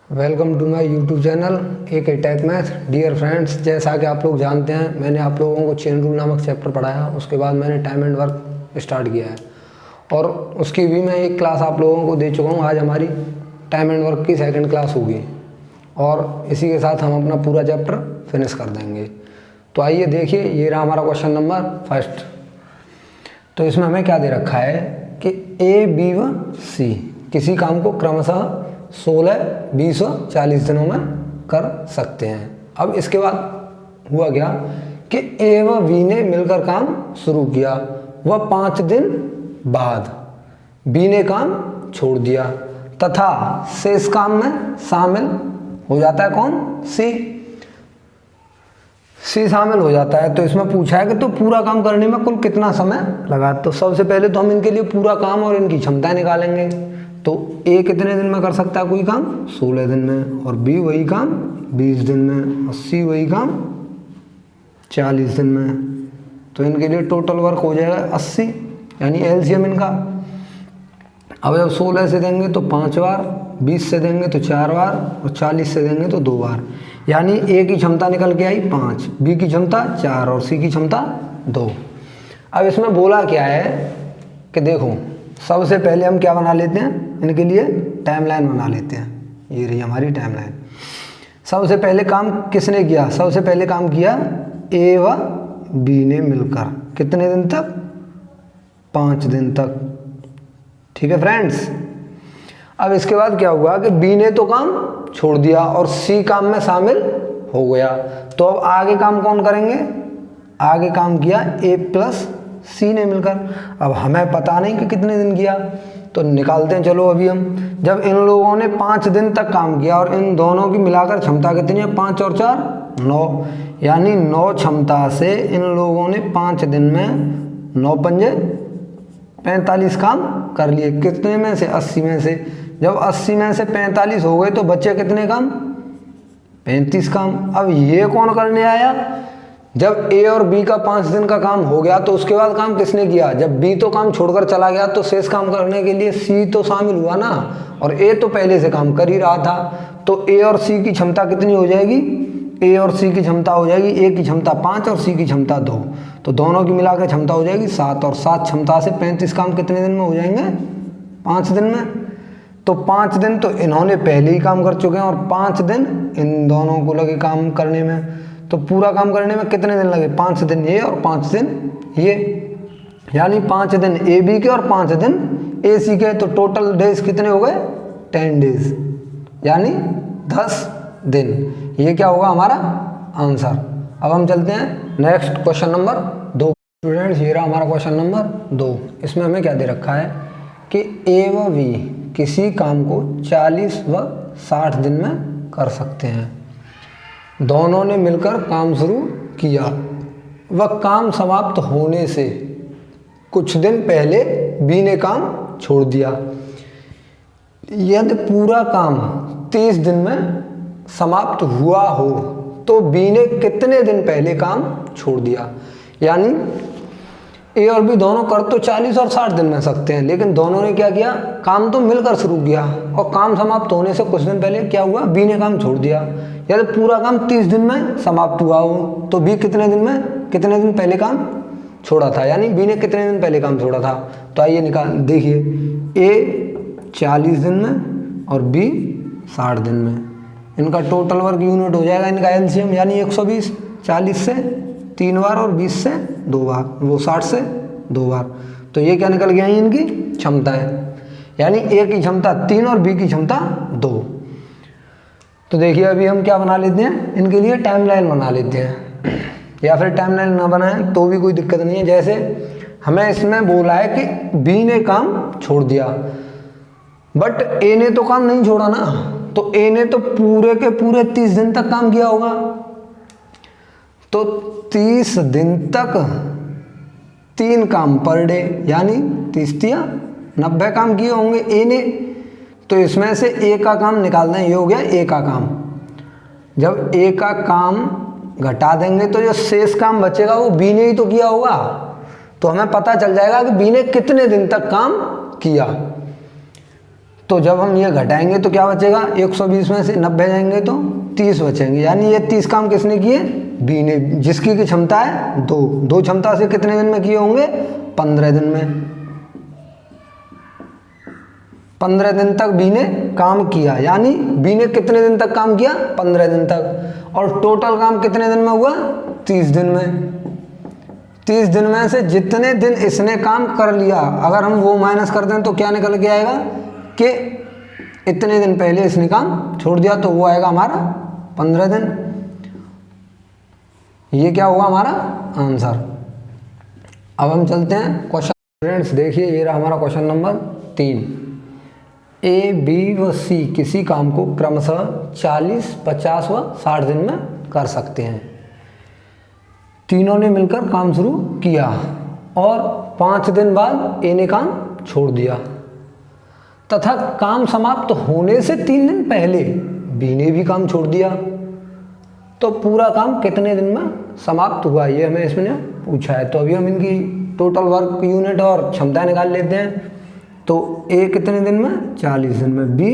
Welcome to my YouTube channel एक tech math. Dear friends, जैसा कि आप लोग जानते हैं, मैंने आप लोगों को चेन रूल नामक चैप्टर पढ़ाया। उसके बाद मैंने टाइम एंड वर्क स्टार्ट किया है और उसकी भी मैं एक क्लास आप लोगों को दे चुका हूँ। आज हमारी टाइम एंड वर्क की सेकंड क्लास होगी और इसी के साथ हम अपना पूरा चैप्टर फिनिश कर देंगे। तो आइए देखिए, ये रहा हमारा क्वेश्चन नंबर फर्स्ट। तो इसमें हमें क्या दे रखा है कि ए, बी व सी किसी काम को क्रमशः 16, 20 व 40 दिनों में कर सकते हैं। अब इसके बाद हुआ क्या कि ए व बी ने मिलकर काम शुरू किया। वह 5 दिन बाद बी ने काम छोड़ दिया तथा शेष काम में शामिल हो जाता है कौन? सी शामिल हो जाता है। तो इसमें पूछा है कि तो पूरा काम करने में कुल कितना समय लगा। तो सबसे पहले तो हम इनके लिए पूरा काम और इनकी क्षमताएं निकालेंगे। तो ए कितने दिन में कर सकता है कोई काम? 16 दिन में। और बी वही काम 20 दिन में और सी वही काम 40 दिन में। तो इनके लिए टोटल वर्क हो जाएगा 80, यानी एलसीएम इनका। अब जब 16 से देंगे तो 5 बार, 20 से देंगे तो 4 बार और 40 से देंगे तो 2 बार। यानी ए की क्षमता निकल के आई 5, बी की क्षमता 4 और सी की क्षमता 2। अब इसमें बोला क्या है कि देखो, सबसे पहले हम क्या बना लेते हैं, इनके लिए टाइमलाइन बना लेते हैं। ये रही हमारी टाइमलाइन। सबसे पहले काम किसने किया? सबसे पहले काम किया ए व बी ने मिलकर। कितने दिन तक? 5 दिन तक। ठीक है फ्रेंड्स। अब इसके बाद क्या हुआ कि बी ने तो काम छोड़ दिया और सी काम में शामिल हो गया। तो अब आगे काम कौन करेंगे? आगे काम किया ए प्लस सी ने मिलकर। अब हमें पता नहीं कि कितने दिन किया, तो निकालते हैं। चलो अभी हम, जब इन लोगों ने 5 दिन तक काम किया और इन दोनों की मिलाकर क्षमता कितनी है? 5 और 4 9, यानी 9 क्षमता से इन लोगों ने 5 दिन में 9 पंजे 45 काम कर लिए। कितने में से? 80 में से। जब 80 में से 45 हो गए तो बच्चे कितने काम? 35 काम। अब ये कौन करने आया? जब ए और बी का 5 दिन का काम हो गया तो उसके बाद काम किसने किया? जब बी तो काम छोड़कर चला गया तो शेष काम करने के लिए सी तो शामिल हुआ ना, और ए तो पहले से काम कर ही रहा था। तो ए और सी की क्षमता कितनी हो जाएगी? ए और सी की क्षमता हो जाएगी, ए की क्षमता 5 और सी की क्षमता 2। तो दोनों की मिलाकर क्षमता हो जाएगी 7 और 7 क्षमता से 35 काम कितने दिन में हो जाएंगे? 5 दिन में। तो 5 दिन तो इन्होंने पहले ही काम कर चुके हैं और 5 दिन इन दोनों को लगे काम करने में। तो पूरा काम करने में कितने दिन लगे? 5 दिन ये और 5 दिन ये, यानी 5 दिन ए बी के और 5 दिन ए सी के। तो टोटल डेज कितने हो गए? 10 डेज, यानी 10 दिन। ये क्या होगा हमारा आंसर। अब हम चलते हैं नेक्स्ट क्वेश्चन नंबर 2। स्टूडेंट्स, ये रहा हमारा क्वेश्चन नंबर 2। इसमें हमें क्या दे रखा है कि ए व बी किसी काम को 40 व 60 दिन में कर सकते हैं। दोनों ने मिलकर काम शुरू किया। वह काम समाप्त होने से कुछ दिन पहले बी ने काम छोड़ दिया। यदि पूरा काम 30 दिन में समाप्त हुआ हो तो बी ने कितने दिन पहले काम छोड़ दिया? यानी ए और बी दोनों कर तो 40 और 60 दिन में सकते हैं, लेकिन दोनों ने क्या किया? काम तो मिलकर शुरू किया और काम समाप्त होने से कुछ दिन पहले क्या हुआ? बी ने काम छोड़ दिया। यदि पूरा काम 30 दिन में समाप्त हुआ हो तो बी कितने दिन पहले काम छोड़ा था? यानी बी ने कितने दिन पहले काम छोड़ा था? तो आइए निकाल देखिए, ए 40 दिन में और बी 60 दिन में। इनका टोटल वर्क यूनिट हो जाएगा इनका एलसीएम, यानी 120। 40 से 3 बार और 20 से 2 बार, वो 60 से 2 बार। तो ये क्या निकल गया? इनकी क्षमता है, यानी ए की क्षमता 3 और बी की क्षमता 2। तो देखिए अभी हम क्या बना लेते हैं, इनके लिए टाइमलाइन बना लेते हैं, या फिर टाइमलाइन ना बनाएं तो भी कोई दिक्कत नहीं है। जैसे हमें इसमें बोला है कि बी ने काम छोड़ दिया, बट ए ने तो काम नहीं छोड़ा ना। तो ए ने तो पूरे के पूरे 30 दिन तक काम किया होगा। तो 30 दिन तक 3 काम पर डे, यानी 30 या 90 काम किए होंगे ए ने। तो इसमें से ए का काम निकाल दें, ये हो गया ए का काम। जब ए का काम घटा देंगे तो जो शेष काम बचेगा वो बी ने ही तो किया होगा। तो हमें पता चल जाएगा कि बी ने कितने दिन तक काम किया। तो जब हम ये घटाएंगे तो क्या बचेगा, 120 में से 90 जाएंगे तो 30 बचेंगे। यानी ये 30 काम किसने किए, बी ने, जिसकी की क्षमता है 2। 2 क्षमता से कितने दिन में किए होंगे, 15 दिन में। 15 दिन तक बी ने काम किया, यानी बी ने कितने दिन तक काम किया, 15 दिन तक। और टोटल काम कितने दिन में हुआ, 30 दिन में। 30 दिन में से जितने दिन इसने काम कर लिया, अगर हम वो माइनस कर दें तो क्या निकल के आएगा कि इतने दिन पहले इसने काम छोड़ दिया, तो वो आएगा हमारा 15 दिन। ये क्या होगा हमारा आंसर। अब हम चलते हैं क्वेश्चन। स्टूडेंट्स देखिए, ये रहा हमारा क्वेश्चन नंबर 3। ए, बी व सी किसी काम को क्रमशः 40, 50 व 60 दिन में कर सकते हैं। तीनों ने मिलकर काम शुरू किया और 5 दिन बाद ए ने काम छोड़ दिया तथा काम समाप्त होने से 3 दिन पहले बी ने भी काम छोड़ दिया, तो पूरा काम कितने दिन में समाप्त हुआ, ये हमें इसमें पूछा है। तो अभी हम इनकी टोटल वर्क यूनिट और क्षमता निकाल लेते हैं। तो ए कितने दिन में, 40 दिन में, बी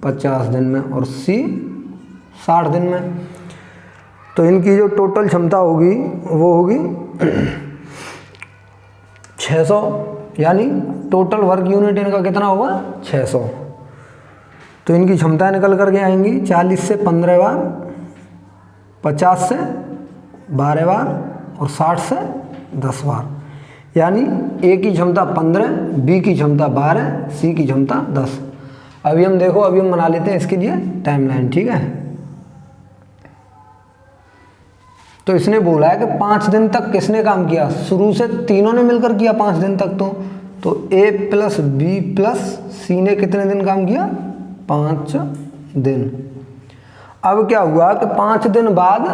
50 दिन में और सी 60 दिन में। तो इनकी जो टोटल क्षमता होगी वो होगी 600, यानी टोटल वर्क यूनिट इनका कितना होगा, 600। तो इनकी क्षमताएं निकल करके आएंगी 40 से 15 बार, 50 से 12 बार और 60 से 10 बार। यानी ए की क्षमता 15, बी की क्षमता 12, सी की क्षमता 10। अभी हम देखो, अभी हम बना लेते हैं इसके लिए टाइमलाइन, ठीक है। तो इसने बोला है कि 5 दिन तक किसने काम किया, शुरू से तीनों ने मिलकर किया 5 दिन तक। तो ए प्लस बी प्लस सी ने कितने दिन काम किया, 5 दिन। अब क्या हुआ कि 5 दिन बाद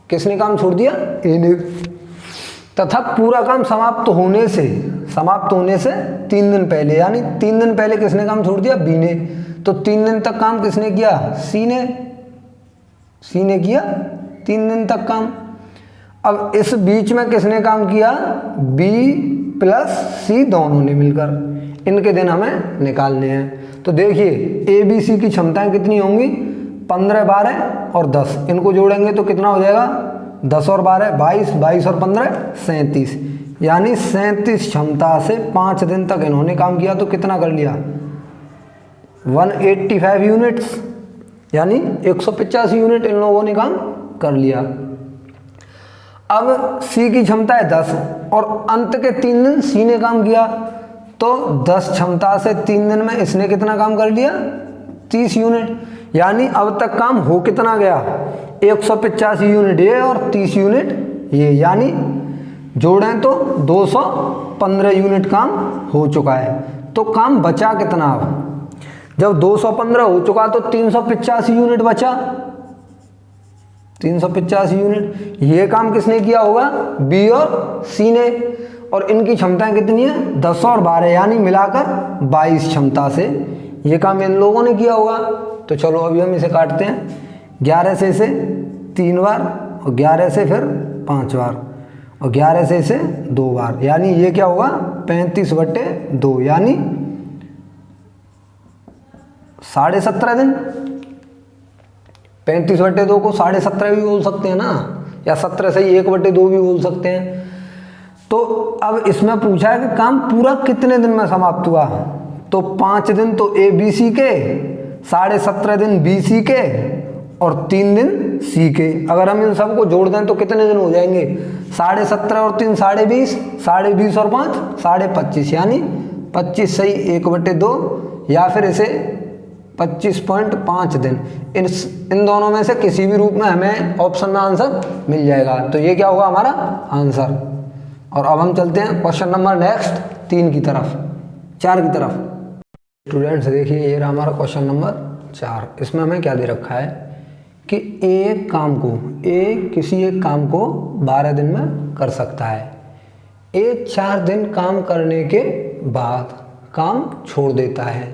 किसने काम छोड़ दिया, ए ने, तथा पूरा काम समाप्त होने से 3 दिन पहले, यानी 3 दिन पहले किसने काम छोड़ दिया, बी ने। तो 3 दिन तक काम किसने किया, सी ने किया 3 दिन तक काम। अब इस बीच में किसने काम किया, बी प्लस सी दोनों ने मिलकर। इनके दिन हमें निकालने हैं। तो देखिए ए बी सी की क्षमताएं कितनी होंगी, 15, 12 और 10। इनको जोड़ेंगे तो कितना हो जाएगा, 10 और 12 22, 22 और 15 37। यानी 37 क्षमता से 5 दिन तक इन्होंने काम किया। तो कितना कर लिया, 185 यूनिट्स, यानी 185 यूनिट इन लोगों ने काम कर लिया। अब सी की क्षमता है 10 और अंत के 3 दिन सी ने काम किया। तो 10 क्षमता से 3 दिन में इसने कितना काम कर लिया, 30 यूनिट। यानी अब तक काम हो कितना गया, 185 यूनिट ये और 30 यूनिट ये, यानी जोड़ें तो 215 यूनिट काम हो चुका है। तो काम बचा कितना, अब जब 215 हो चुका तो 385 यूनिट बचा, 385 यूनिट। ये काम किसने किया होगा, बी और सी ने। और इनकी क्षमताएं कितनी है, 10 और 12, यानी मिलाकर 22 क्षमता से ये काम इन लोगों ने किया होगा। तो चलो अभी हम इसे काटते हैं। 11 से इसे 3 बार और 11 से फिर 5 बार और 11 से इसे 2 बार, यानी ये क्या होगा 35/2, यानी 17.5 दिन। 35/2 को 17.5 भी बोल सकते हैं ना, या 17 से 1/2 भी बोल सकते हैं। तो अब इसमें पूछा है कि काम पूरा कितने दिन में समाप्त हुआ। तो 5 दिन तो ए बी सी के, 17.5 दिन बी सी के और 3 दिन सी के। अगर हम इन सबको जोड़ दें तो कितने दिन हो जाएंगे, 17.5 और 3 20.5, 20.5 और 5 25.5, यानी 25 सही 1/2, या फिर इसे 25.5 दिन। इन दोनों में से किसी भी रूप में हमें ऑप्शन में आंसर मिल जाएगा। तो ये क्या होगा हमारा आंसर। और अब हम चलते हैं क्वेश्चन नंबर नेक्स्ट 3 की तरफ, 4 की तरफ। स्टूडेंट्स देखिए, ये रहा हमारा क्वेश्चन नंबर 4। इसमें हमें क्या दे रखा है कि किसी एक काम को 12 दिन में कर सकता है। ए 4 दिन काम करने के बाद काम छोड़ देता है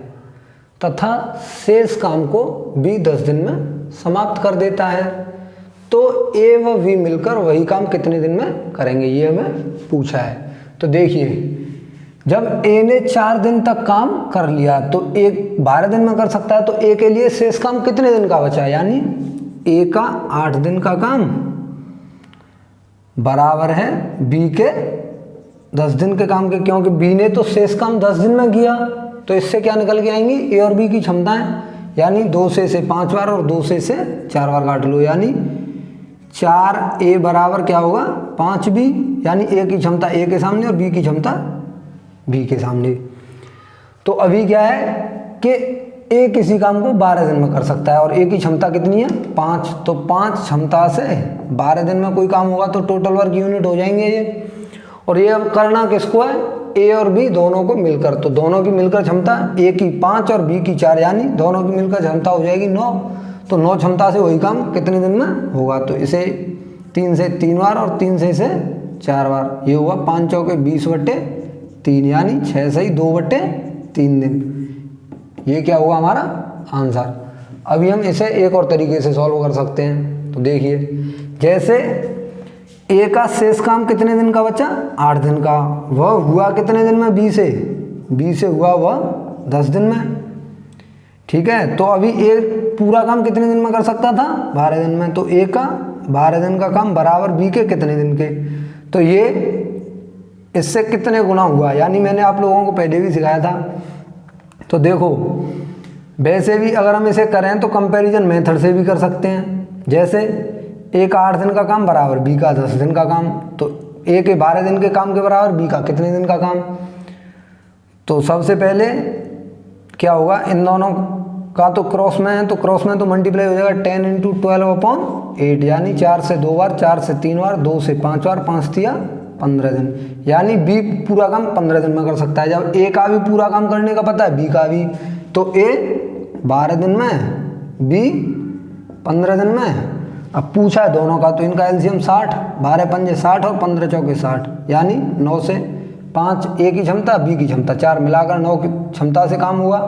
तथा शेष काम को बी 10 दिन में समाप्त कर देता है। तो ए व बी मिलकर वही काम कितने दिन में करेंगे, ये हमें पूछा है। तो देखिए जब ए ने 4 दिन तक काम कर लिया तो एक 12 दिन में कर सकता है, तो ए के लिए शेष काम कितने दिन का बचा, यानी ए का 8 दिन का काम बराबर है बी के 10 दिन के काम के, क्योंकि बी ने तो शेष काम 10 दिन में किया। तो इससे क्या निकल के आएंगी, ए और बी की क्षमताएं, यानी 2 से 5 बार और 2 से 4 बार काट लो, यानी 4A बराबर क्या होगा 5B, यानी ए की क्षमता ए के सामने और बी की क्षमता बी के सामने। तो अभी क्या है कि ए किसी काम को 12 दिन में कर सकता है और ए की क्षमता कितनी है 5, तो 5 क्षमता से 12 दिन में कोई काम होगा तो टोटल वर्क यूनिट हो जाएंगे ये। और ये अब करना किसको है, ए और बी दोनों को मिलकर, तो दोनों की मिलकर क्षमता ए की 5 और बी की 4, यानी दोनों की मिलकर क्षमता हो जाएगी 9। तो 9 क्षमता से वही काम कितने दिन में होगा, तो इसे 3 से 3 बार और 3 से 4 बार, ये हुआ 5 चौके 20/3, यानी 6 से 2/3 दिन। ये क्या हुआ हमारा आंसर। अभी हम इसे एक और तरीके से सॉल्व कर सकते हैं। तो देखिए, जैसे ए का शेष काम कितने दिन का बचा 8 दिन का, वह हुआ कितने दिन में बी से हुआ वह 10 दिन में, ठीक है। तो अभी ए पूरा काम कितने दिन में कर सकता था 12 दिन में, तो ए का 12 दिन का काम बराबर बी के कितने दिन के, तो ये इससे कितने गुना हुआ, यानी मैंने आप लोगों को पहले भी सिखाया था। तो देखो, वैसे भी अगर हम इसे करें तो कंपैरिजन मेथड से भी कर सकते हैं। जैसे ए का 8 दिन का काम बराबर बी का 10 दिन का काम, तो ए के 12 दिन के काम के बराबर बी का कितने दिन का काम। तो सबसे पहले क्या होगा, इन दोनों का तो क्रॉस में है, तो क्रॉस में तो मल्टीप्लाई हो जाएगा 10 × 12/8, यानी 4 से 2 बार, 4 से 3 बार, 2 से 5 बार, 5 तिया 15 दिन, यानी बी पूरा काम 15 दिन में कर सकता है। जब ए का भी पूरा काम करने का पता है बी का भी, तो ए 12 दिन में, बी 15 दिन में। अब पूछा है दोनों का, तो इनका एलसीएम 60, 12 पंजे 60 और 15 चौके 60, यानी 9 से 5 ए की क्षमता, बी की क्षमता 4 मिलाकर 9 की क्षमता से काम हुआ।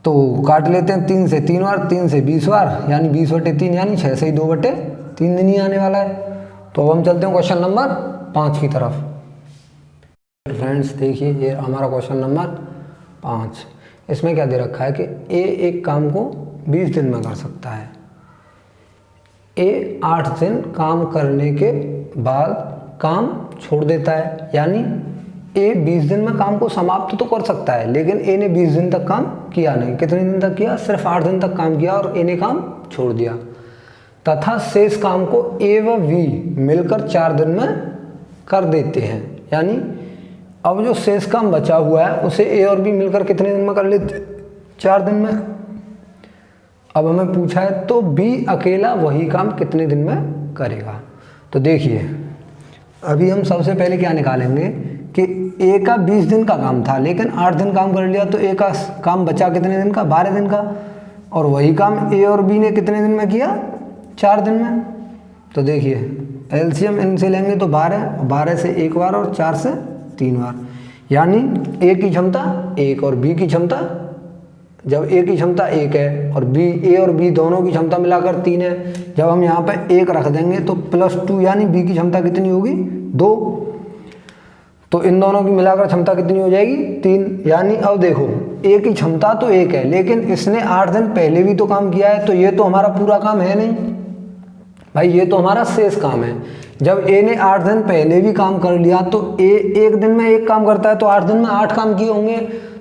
तो काट लेते हैं 3 से 3 बार, 3 से 20 बार, यानी 20/3, यानी 6 से 2/3 दिन ही आने वाला है। तो अब हम चलते हैं क्वेश्चन नंबर 5 की तरफ। फ्रेंड्स देखिए, ये हमारा क्वेश्चन नंबर 5। इसमें क्या दे रखा है कि ए एक काम को 20 दिन में कर सकता है। ए 8 दिन काम करने के बाद काम छोड़ देता है, यानी ए 20 दिन में काम को समाप्त तो कर सकता है, लेकिन ए ने 20 दिन तक काम किया नहीं। कितने दिन तक किया, सिर्फ 8 दिन तक काम किया और ए ने काम छोड़ दिया। तथा शेष काम को ए व बी मिलकर 4 दिन में कर देते हैं, यानी अब जो शेष काम बचा हुआ है उसे ए और बी मिलकर कितने दिन में कर लेते, 4 दिन में। अब हमें पूछा है तो बी अकेला वही काम कितने दिन में करेगा। तो देखिए, अभी हम सबसे पहले क्या निकालेंगे कि ए का 20 दिन का काम था, लेकिन 8 दिन काम कर लिया, तो ए का काम बचा कितने दिन का 12 दिन का, और वही काम ए और बी ने कितने दिन में किया 4 दिन में। तो देखिए, एलसीएम इनसे लेंगे तो 12 से 1 बार और 4 से 3 बार, यानी ए की क्षमता 1 और बी की क्षमता, जब ए की क्षमता 1 है और बी, ए और बी दोनों की क्षमता मिलाकर 3 है, जब हम यहाँ पे 1 रख देंगे तो +2, यानी बी की क्षमता कितनी होगी 2, तो इन दोनों की मिलाकर क्षमता कितनी हो जाएगी 3। यानी अब देखो, ए की क्षमता तो 1 है, लेकिन इसने 8 दिन पहले भी तो काम किया है, तो ये तो हमारा पूरा काम है नहीं भाई, ये तो हमारा शेष काम है। जब ए ने 8 दिन पहले भी काम कर लिया, तो ए 1 दिन में 1 काम करता है, तो 8 दिन में 8 काम किए होंगे,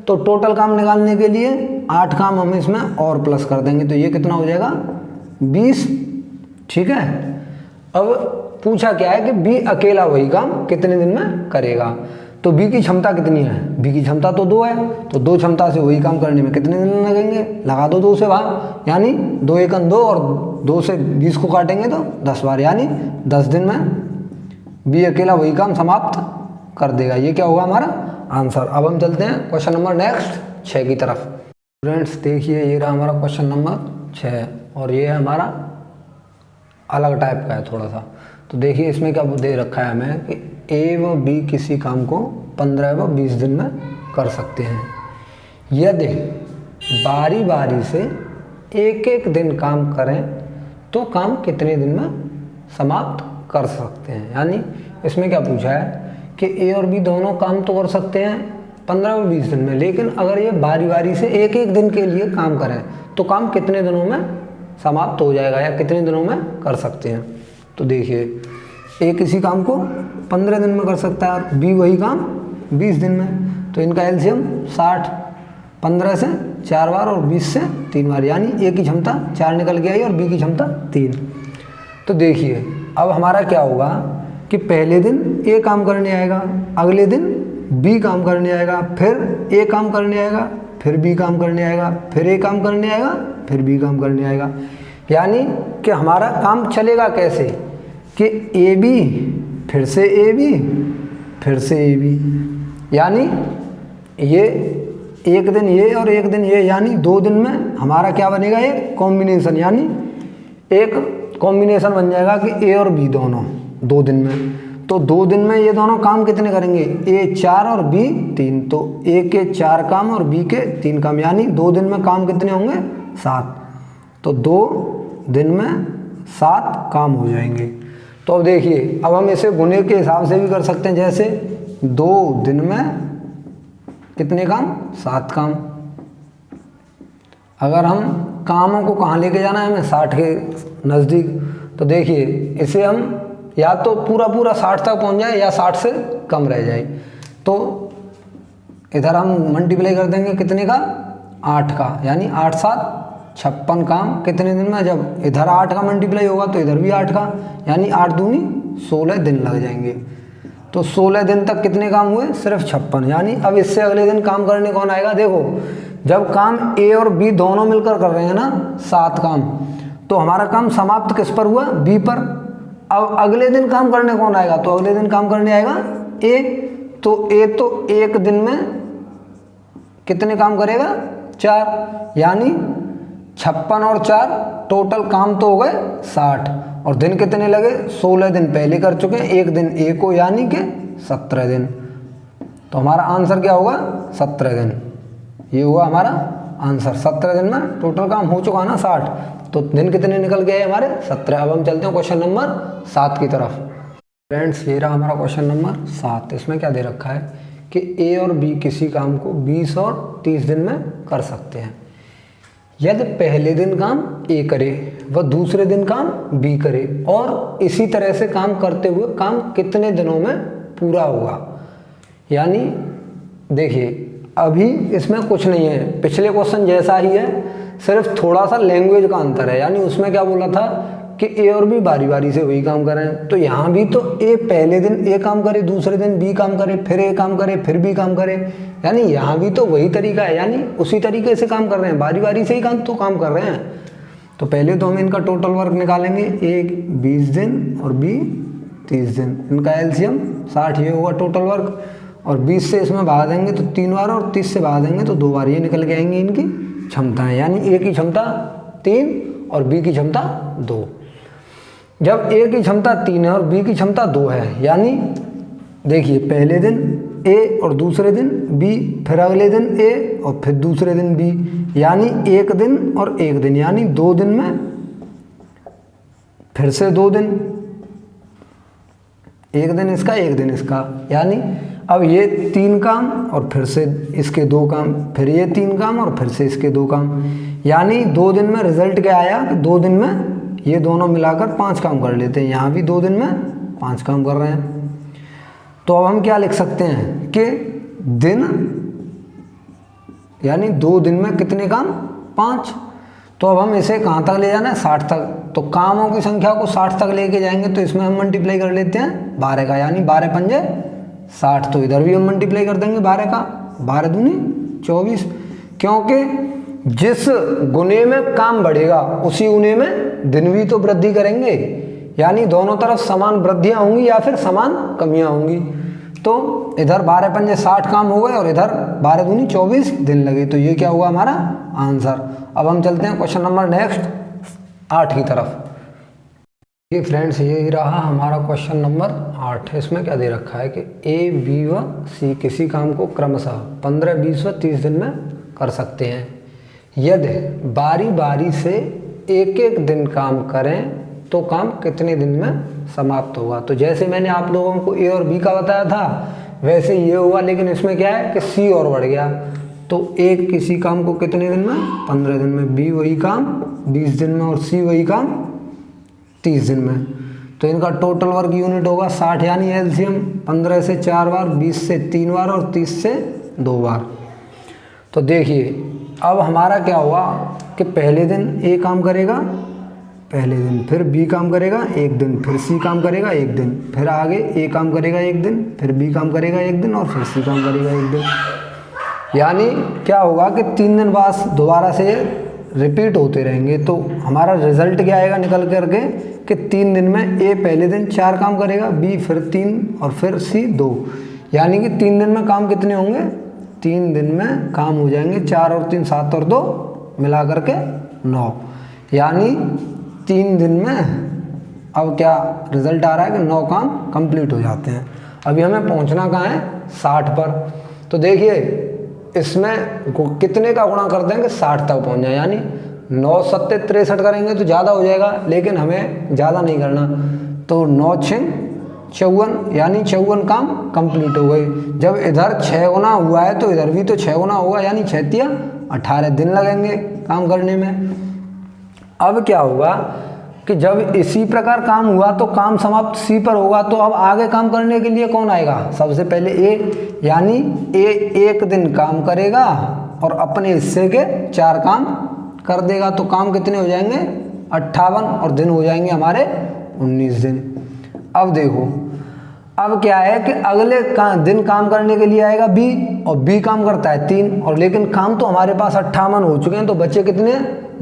तो टोटल काम निकालने के लिए 8 काम हम इसमें और प्लस कर देंगे, तो ये कितना हो जाएगा 20, ठीक है। अब पूछा क्या है कि बी अकेला वही काम कितने दिन में करेगा, तो बी की क्षमता कितनी है, बी की क्षमता तो 2 है, तो 2 क्षमता से वही काम करने में कितने दिन लगेंगे, लगा दो 2 से भाग, यानी 2 × 1 = 2 और 2 से 20 को काटेंगे तो 10 बार, यानी 10 दिन में बी अकेला वही काम समाप्त कर देगा। ये क्या होगा हमारा आंसर। अब हम चलते हैं क्वेश्चन नंबर नेक्स्ट 6 की तरफ। फ्रेंड्स देखिए, ये रहा हमारा क्वेश्चन नंबर 6 और ये हमारा अलग टाइप का है थोड़ा सा। तो देखिए, इसमें क्या दे रखा है हमें कि ए व बी किसी काम को 15 व 20 दिन में कर सकते हैं, यदि बारी बारी से एक एक दिन काम करें तो काम कितने दिन में समाप्त कर सकते हैं। यानी इसमें क्या पूछा है कि ए और बी दोनों काम तो कर सकते हैं 15 और 20 दिन में, लेकिन अगर ये बारी बारी से एक एक दिन के लिए काम करें तो काम कितने दिनों में समाप्त हो जाएगा या कितने दिनों में कर सकते हैं। तो देखिए ए किसी काम को 15 दिन में कर सकता है और बी वही काम 20 दिन में, तो इनका एलसीएम 60, 15 से 4 बार और 20 से 3 बार, यानी ए की क्षमता 4 निकल के आई और बी की क्षमता 3। तो देखिए अब हमारा क्या होगा कि पहले दिन ए काम करने आएगा, अगले दिन बी काम करने आएगा, फिर ए काम करने आएगा, फिर बी काम करने आएगा, फिर ए काम करने आएगा, फिर बी काम करने आएगा। यानी कि हमारा काम चलेगा कैसे कि ए बी फिर से ए बी फिर से ए बी, यानी ये एक दिन ये और एक दिन ये, यानी 2 दिन में हमारा क्या बनेगा, एक कॉम्बिनेशन, यानी एक कॉम्बिनेशन बन जाएगा कि ए और बी दोनों 2 दिन में। तो 2 दिन में ये दोनों काम कितने करेंगे, ए 4 और बी 3, तो ए के 4 काम और बी के 3 काम, यानी 2 दिन में काम कितने होंगे 7। तो 2 दिन में 7 काम हो जाएंगे। तो अब देखिए अब हम इसे गुने के हिसाब से भी कर सकते हैं, जैसे 2 दिन में कितने काम, 7 काम। अगर हम कामों को कहाँ लेके जाना है हमें, 60 के नज़दीक, तो देखिए इसे हम या तो पूरा 60 तक पहुँच जाए या 60 से कम रह जाए। तो इधर हम मल्टीप्लाई कर देंगे कितने का, 8 का, यानी 8 7 56 काम कितने दिन में, जब इधर 8 का मल्टीप्लाई होगा तो इधर भी 8 का, यानी 8 दूनी 16 दिन लग जाएंगे। तो 16 दिन तक कितने काम हुए, सिर्फ 56। यानी अब इससे अगले दिन काम करने कौन आएगा, देखो जब काम ए और बी दोनों मिलकर कर रहे हैं ना 7 काम, तो हमारा काम समाप्त किस पर हुआ, बी पर। अब अगले दिन काम करने कौन आएगा, तो अगले दिन काम करने आएगा ए। तो ए तो एक दिन में कितने काम करेगा, 4, यानी 56 और 4 टोटल काम तो हो गए 60, और दिन कितने लगे, 16 दिन पहले कर चुके हैं, एक दिन ए को, यानी कि 17 दिन। तो हमारा आंसर क्या होगा, 17 दिन, ये हुआ हमारा आंसर। 17 दिन में टोटल काम हो चुका ना 60, तो दिन कितने निकल गए हमारे, 17। अब हम चलते हैं क्वेश्चन नंबर 7 की तरफ। फ्रेंड्स ये रहा हमारा क्वेश्चन नंबर 7। इसमें क्या दे रखा है कि ए और बी किसी काम को 20 और 30 दिन में कर सकते हैं। यदि पहले दिन काम ए करे व दूसरे दिन काम बी करे, और इसी तरह से काम करते हुए काम कितने दिनों में पूरा होगा। यानी देखिए अभी इसमें कुछ नहीं है, पिछले क्वेश्चन जैसा ही है, सिर्फ थोड़ा सा लैंग्वेज का अंतर है। यानी उसमें क्या बोला था कि ए और बी बारी बारी से वही काम करें, तो यहाँ भी तो ए पहले दिन ए काम करे, दूसरे दिन बी काम करे, फिर ए काम करे, फिर बी काम करे, यानी यहाँ भी तो वही तरीका है, यानी उसी तरीके से काम कर रहे हैं, बारी बारी से ही काम कर रहे हैं। तो पहले तो हम इनका टोटल वर्क निकालेंगे, ए 20 दिन और बी 30 दिन, इनका एलसीएम 60, ये होगा टोटल वर्क। और 20 से इसमें भाग देंगे तो 3 बार, और 30 से भाग देंगे तो 2 बार, ये निकल के आएंगे इनकी क्षमताएँ, यानी ए की क्षमता 3 और बी की क्षमता 2। जब ए की क्षमता 3 है और बी की क्षमता 2 है, यानी देखिए पहले दिन ए और दूसरे दिन बी, फिर अगले दिन ए और फिर दूसरे दिन बी, यानी एक दिन और एक दिन, यानी 2 दिन में फिर से 2 दिन, एक दिन इसका एक दिन इसका, यानी अब ये 3 काम और फिर से इसके 2 काम, फिर ये 3 काम और फिर से इसके 2 काम, यानी 2 दिन में रिजल्ट क्या आया, 2 दिन में ये दोनों मिलाकर 5 काम कर लेते हैं। यहाँ भी 2 दिन में 5 काम कर रहे हैं। तो अब हम क्या लिख सकते हैं कि दिन, यानी 2 दिन में कितने काम, 5। तो अब हम इसे कहाँ तक ले जाना है, 60 तक। तो कामों की संख्या को 60 तक लेके जाएंगे, तो इसमें हम मल्टीप्लाई कर लेते हैं 12 का, यानी 12 पंजे 60। तो इधर भी हम मल्टीप्लाई कर देंगे 12 का, 12 दूनी 24, क्योंकि जिस गुने में काम बढ़ेगा उसी गुने में दिन भी तो वृद्धि करेंगे, यानी दोनों तरफ समान वृद्धियां होंगी या फिर समान कमियां होंगी। तो इधर 12 पंजे 60 काम हो गए और इधर 12 दूनी 24 दिन लगे, तो ये क्या हुआ हमारा आंसर। अब हम चलते हैं क्वेश्चन नंबर नेक्स्ट 8 की तरफ। ये फ्रेंड्स ये रहा हमारा क्वेश्चन नंबर 8। इसमें क्या दे रखा है कि ए बी व सी किसी काम को क्रमशः 15 20 व 30 दिन में कर सकते हैं। यदि बारी बारी से एक एक दिन काम करें तो काम कितने दिन में समाप्त होगा। तो जैसे मैंने आप लोगों को ए और बी का बताया था वैसे ये हुआ, लेकिन इसमें क्या है कि सी और बढ़ गया। तो ए किसी काम को कितने दिन में, 15 दिन में, बी वही काम 20 दिन में और सी वही काम 30 दिन में। तो इनका टोटल वर्क यूनिट होगा 60, यानी एलसीएम 15 से 4 बार, 20 से 3 बार और 30 से 2 बार। तो देखिए अब हमारा क्या हुआ कि पहले दिन ए काम करेगा पहले दिन, फिर बी काम करेगा एक दिन, फिर सी काम करेगा एक दिन, फिर आगे ए काम करेगा एक दिन, फिर बी काम करेगा एक दिन और फिर सी काम करेगा एक दिन। यानी क्या होगा कि 3 दिन बाद दोबारा से रिपीट होते रहेंगे। तो हमारा रिजल्ट क्या आएगा निकल करके कि 3 दिन में ए पहले दिन 4 काम करेगा, बी फिर 3 और फिर सी 2। यानी कि 3 दिन में काम कितने होंगे, 3 दिन में काम हो जाएंगे 4 और 3 7 और 2 मिला करके 9। यानी 3 दिन में अब क्या रिजल्ट आ रहा है कि 9 काम कंप्लीट हो जाते हैं। अभी हमें पहुंचना कहाँ है, 60 पर। तो देखिए इसमें कितने का गुणा कर देंगे, 60 तक पहुंच जाए। यानी 9 7 63 करेंगे तो ज़्यादा हो जाएगा, लेकिन हमें ज़्यादा नहीं करना। तो 9 6 54, यानी 54 काम कंप्लीट हो गए। जब इधर 6 गुना हुआ है तो इधर भी तो 6 गुना होगा, यानी 6 तिया 18 दिन लगेंगे काम करने में। अब क्या होगा कि जब इसी प्रकार काम हुआ तो काम समाप्त सी पर होगा। तो अब आगे काम करने के लिए कौन आएगा, सबसे पहले ए, यानी ए 1 दिन काम करेगा और अपने हिस्से के 4 काम कर देगा। तो काम कितने हो जाएंगे, 58 और दिन हो जाएंगे हमारे 19 दिन। अब देखो अब क्या है कि अगले दिन काम करने के लिए आएगा बी, और बी काम करता है 3, और लेकिन काम तो हमारे पास 58 हो चुके हैं, तो बचे कितने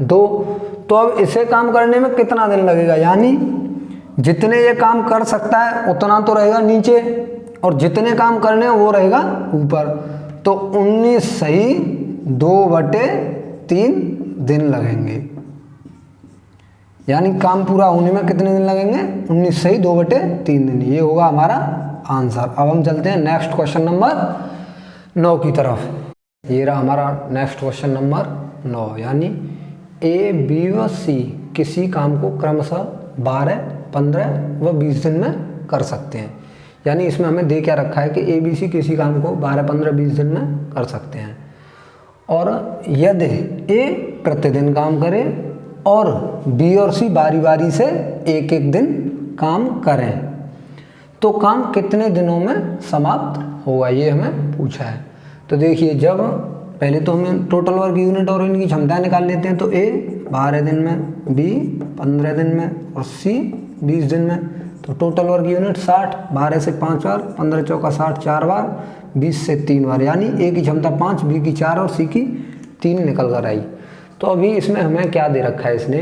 2। तो अब इसे काम करने में कितना दिन लगेगा, यानी जितने ये काम कर सकता है उतना तो रहेगा नीचे, और जितने काम करने हैं वो रहेगा ऊपर। तो 19 सही 2/3 दिन लगेंगे। यानी काम पूरा होने में कितने दिन लगेंगे, 19 सही 2/3 दिन। ये होगा हमारा आंसर। अब हम चलते हैं नेक्स्ट क्वेश्चन नंबर 9 की तरफ। ये रहा हमारा नेक्स्ट क्वेश्चन नंबर 9, यानी ए बी व सी किसी काम को क्रमशः 12 15 व 20 दिन में कर सकते हैं। यानी इसमें हमें दे क्या रखा है कि ए बी सी किसी काम को 12 15 20 दिन में कर सकते हैं, और यदि ए प्रतिदिन काम करे और बी और सी बारी बारी से एक एक दिन काम करें तो काम कितने दिनों में समाप्त होगा, ये हमें पूछा है। तो देखिए जब पहले तो हमें टोटल वर्क यूनिट और इनकी क्षमताएं निकाल लेते हैं। तो ए 12 दिन में, बी 15 दिन में और सी 20 दिन में। तो टोटल वर्क यूनिट 60, 12 से 5 बार, 15 चौका 60 4 बार, 20 से 3 बार। यानी ए की क्षमता 5, बी की 4 और सी की 3 निकल कर आई। तो अभी इसमें हमें क्या दे रखा है इसने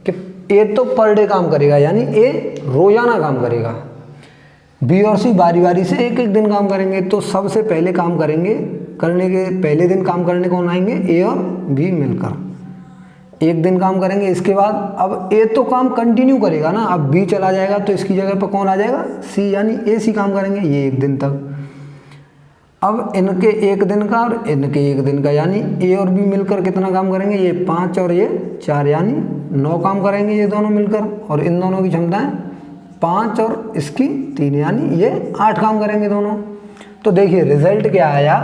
कि ए तो पर डे काम करेगा, यानी ए रोजाना काम करेगा। बी और सी बारी बारी से एक एक दिन काम करेंगे। तो सबसे पहले काम करेंगे, करने के पहले दिन काम करने कौन आएंगे, ए और बी मिलकर एक दिन काम करेंगे। इसके बाद अब ए तो काम कंटिन्यू करेगा ना, अब बी चला जाएगा तो इसकी जगह पर कौन आ जाएगा, सी, यानी ए सी काम करेंगे ये 1 दिन तक। अब इनके 1 दिन का और इनके 1 दिन का, यानी ए और बी मिलकर कितना काम करेंगे, ये 5 और ये 4, यानी 9 काम करेंगे ये दोनों मिलकर। और इन दोनों की क्षमताएं 5 और इसकी 3, यानी ये 8 काम करेंगे दोनों। तो देखिए रिजल्ट क्या आया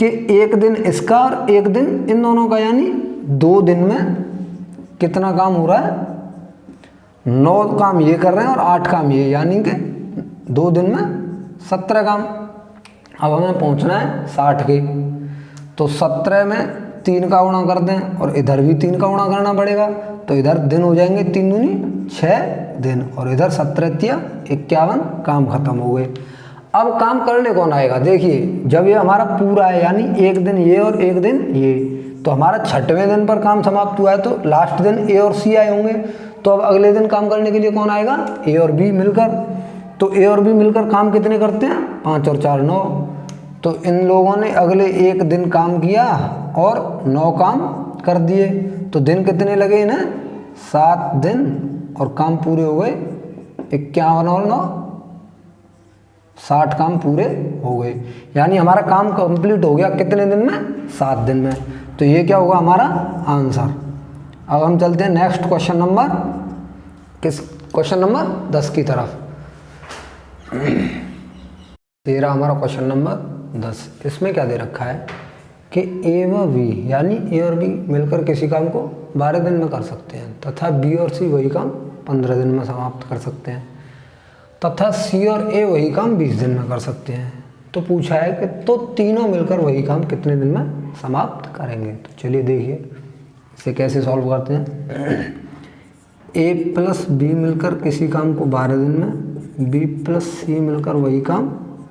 कि 1 दिन इसका और 1 दिन इन दोनों का, यानी 2 दिन में कितना काम हो रहा है, 9 काम ये कर रहे हैं और 8 काम ये, यानी कि 2 दिन में 17 काम। अब हमें पहुंचना है 60 के। तो 17 में 3 का गुणा कर दें और इधर भी 3 का गुणा करना पड़ेगा। तो इधर दिन हो जाएंगे 3 दूनी 6 दिन, और इधर 17 तिया 51 काम खत्म हो गए। अब काम करने कौन आएगा, देखिए जब ये हमारा पूरा है, यानी 1 दिन ये और 1 दिन ये, तो हमारा 6वें दिन पर काम समाप्त हुआ है। तो लास्ट दिन ए और सी आए होंगे। तो अब अगले दिन काम करने के लिए कौन आएगा, ए और बी मिलकर। तो ए और बी मिलकर काम कितने करते हैं, 5 और 4 9। तो इन लोगों ने अगले 1 दिन काम किया और 9 काम कर दिए। तो दिन कितने लगे इन्हें, 7 दिन, और काम पूरे हो गए 51 और 9 60 काम पूरे हो गए। यानी हमारा काम कंप्लीट हो गया कितने दिन में, 7 दिन में। तो ये क्या होगा हमारा आंसर। अब हम चलते हैं next question number question number 10 की तरफ। ये रहा हमारा क्वेश्चन नंबर 10। इसमें क्या दे रखा है कि ए व बी यानी ए और बी मिलकर किसी काम को 12 दिन में कर सकते हैं तथा बी और सी वही काम 15 दिन में समाप्त कर सकते हैं तथा सी और ए वही काम 20 दिन में कर सकते हैं। तो पूछा है कि तो तीनों मिलकर वही काम कितने दिन में समाप्त करेंगे। तो चलिए देखिए इसे कैसे सॉल्व करते हैं। ए प्लस बी मिलकर किसी काम को 12 दिन में, बी प्लस सी मिलकर वही काम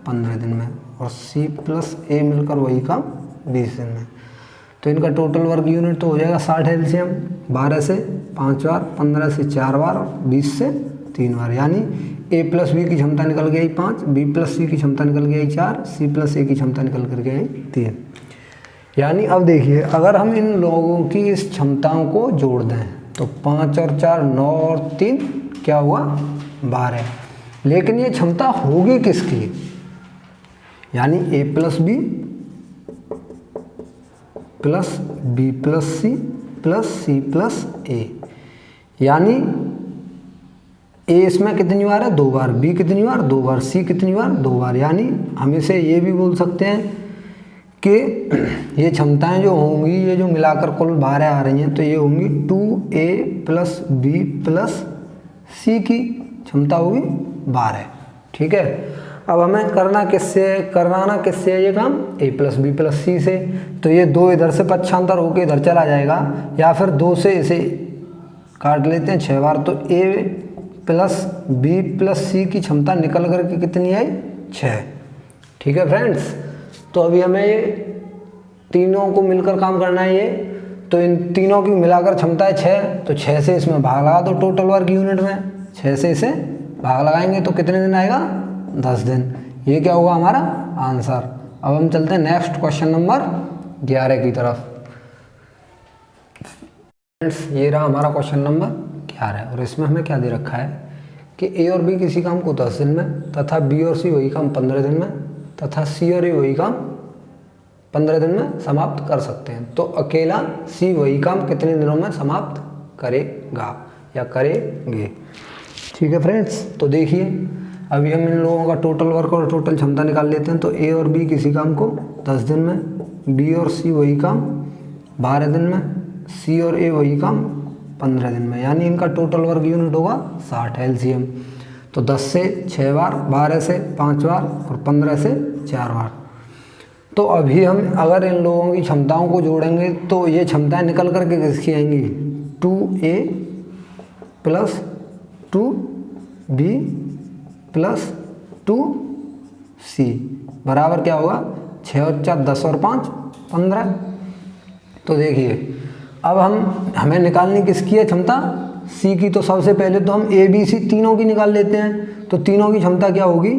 15 दिन में और सी प्लस ए मिलकर वही काम 20 दिन में। तो इनका टोटल वर्क यूनिट तो हो जाएगा 60 एलसीएम, 12 से 5 बार, 15 से 4 बार, 20 से 3 बार। यानी ए प्लस बी की क्षमता निकल गई 5, बी प्लस सी की क्षमता निकल गई 4, सी प्लस ए की क्षमता निकल कर गई 3। यानी अब देखिए अगर हम इन लोगों की इस क्षमताओं को जोड़ दें तो 5 और 4 9 और 3 क्या हुआ 12। लेकिन ये क्षमता होगी किसकी, यानी A plus B plus B plus C plus C plus A. यानी ए इसमें कितनी बार है 2 बार, बी कितनी बार 2 बार, सी कितनी बार 2 बार। यानी हम इसे ये भी बोल सकते हैं कि ये क्षमताएं जो होंगी ये जो मिलाकर कुल 12 आ रही हैं तो ये होंगी 2a प्लस बी प्लस सी की क्षमता होगी 12। ठीक है। अब हमें कराना किससे है ये काम, a प्लस बी प्लस सी से। तो ये 2 इधर से पक्षांतर होकर इधर चला जाएगा या फिर 2 से इसे काट लेते हैं 6 बार। तो a प्लस बी प्लस सी की क्षमता निकल करके कितनी आई 6। ठीक है फ्रेंड्स। तो अभी हमें ये तीनों को मिलकर काम करना है ये, तो इन तीनों की मिलाकर क्षमता है 6। तो 6 से इसमें भाग लगा दो टोटल वर्क यूनिट में, 6 से इसे भाग लगाएंगे तो कितने दिन आएगा 10 दिन। ये क्या होगा हमारा आंसर। अब हम चलते हैं नेक्स्ट क्वेश्चन नंबर 11 की तरफ। फ्रेंड्स ये रहा हमारा क्वेश्चन नंबर 11 और इसमें हमें क्या दे रखा है कि ए और बी किसी काम को 10 दिन में तथा बी और सी वही काम 15 दिन में तथा सी और ए वही काम 15 दिन में समाप्त कर सकते हैं। तो अकेला सी वही काम कितने दिनों में समाप्त करेगा या करेंगे। ठीक है फ्रेंड्स। तो देखिए अभी हम इन लोगों का टोटल वर्क और टोटल क्षमता निकाल लेते हैं। तो ए और बी किसी काम को 10 दिन में, बी और सी वही काम 12 दिन में, सी और ए वही काम 15 दिन में। यानी इनका टोटल वर्क यूनिट होगा 60 एलसीएम। तो 10 से 6 बार, 12 से 5 बार और 15 से 4 बार। तो अभी हम अगर इन लोगों की क्षमताओं को जोड़ेंगे तो ये क्षमताएं निकल करके किसकी आएंगी 2a plus 2b plus 2c बराबर क्या होगा 6 और 4 10 और 5 15। तो देखिए अब हमें निकालनी किसकी है क्षमता सी की। तो सबसे पहले तो हम ए बी सी तीनों की निकाल लेते हैं। तो तीनों की क्षमता क्या होगी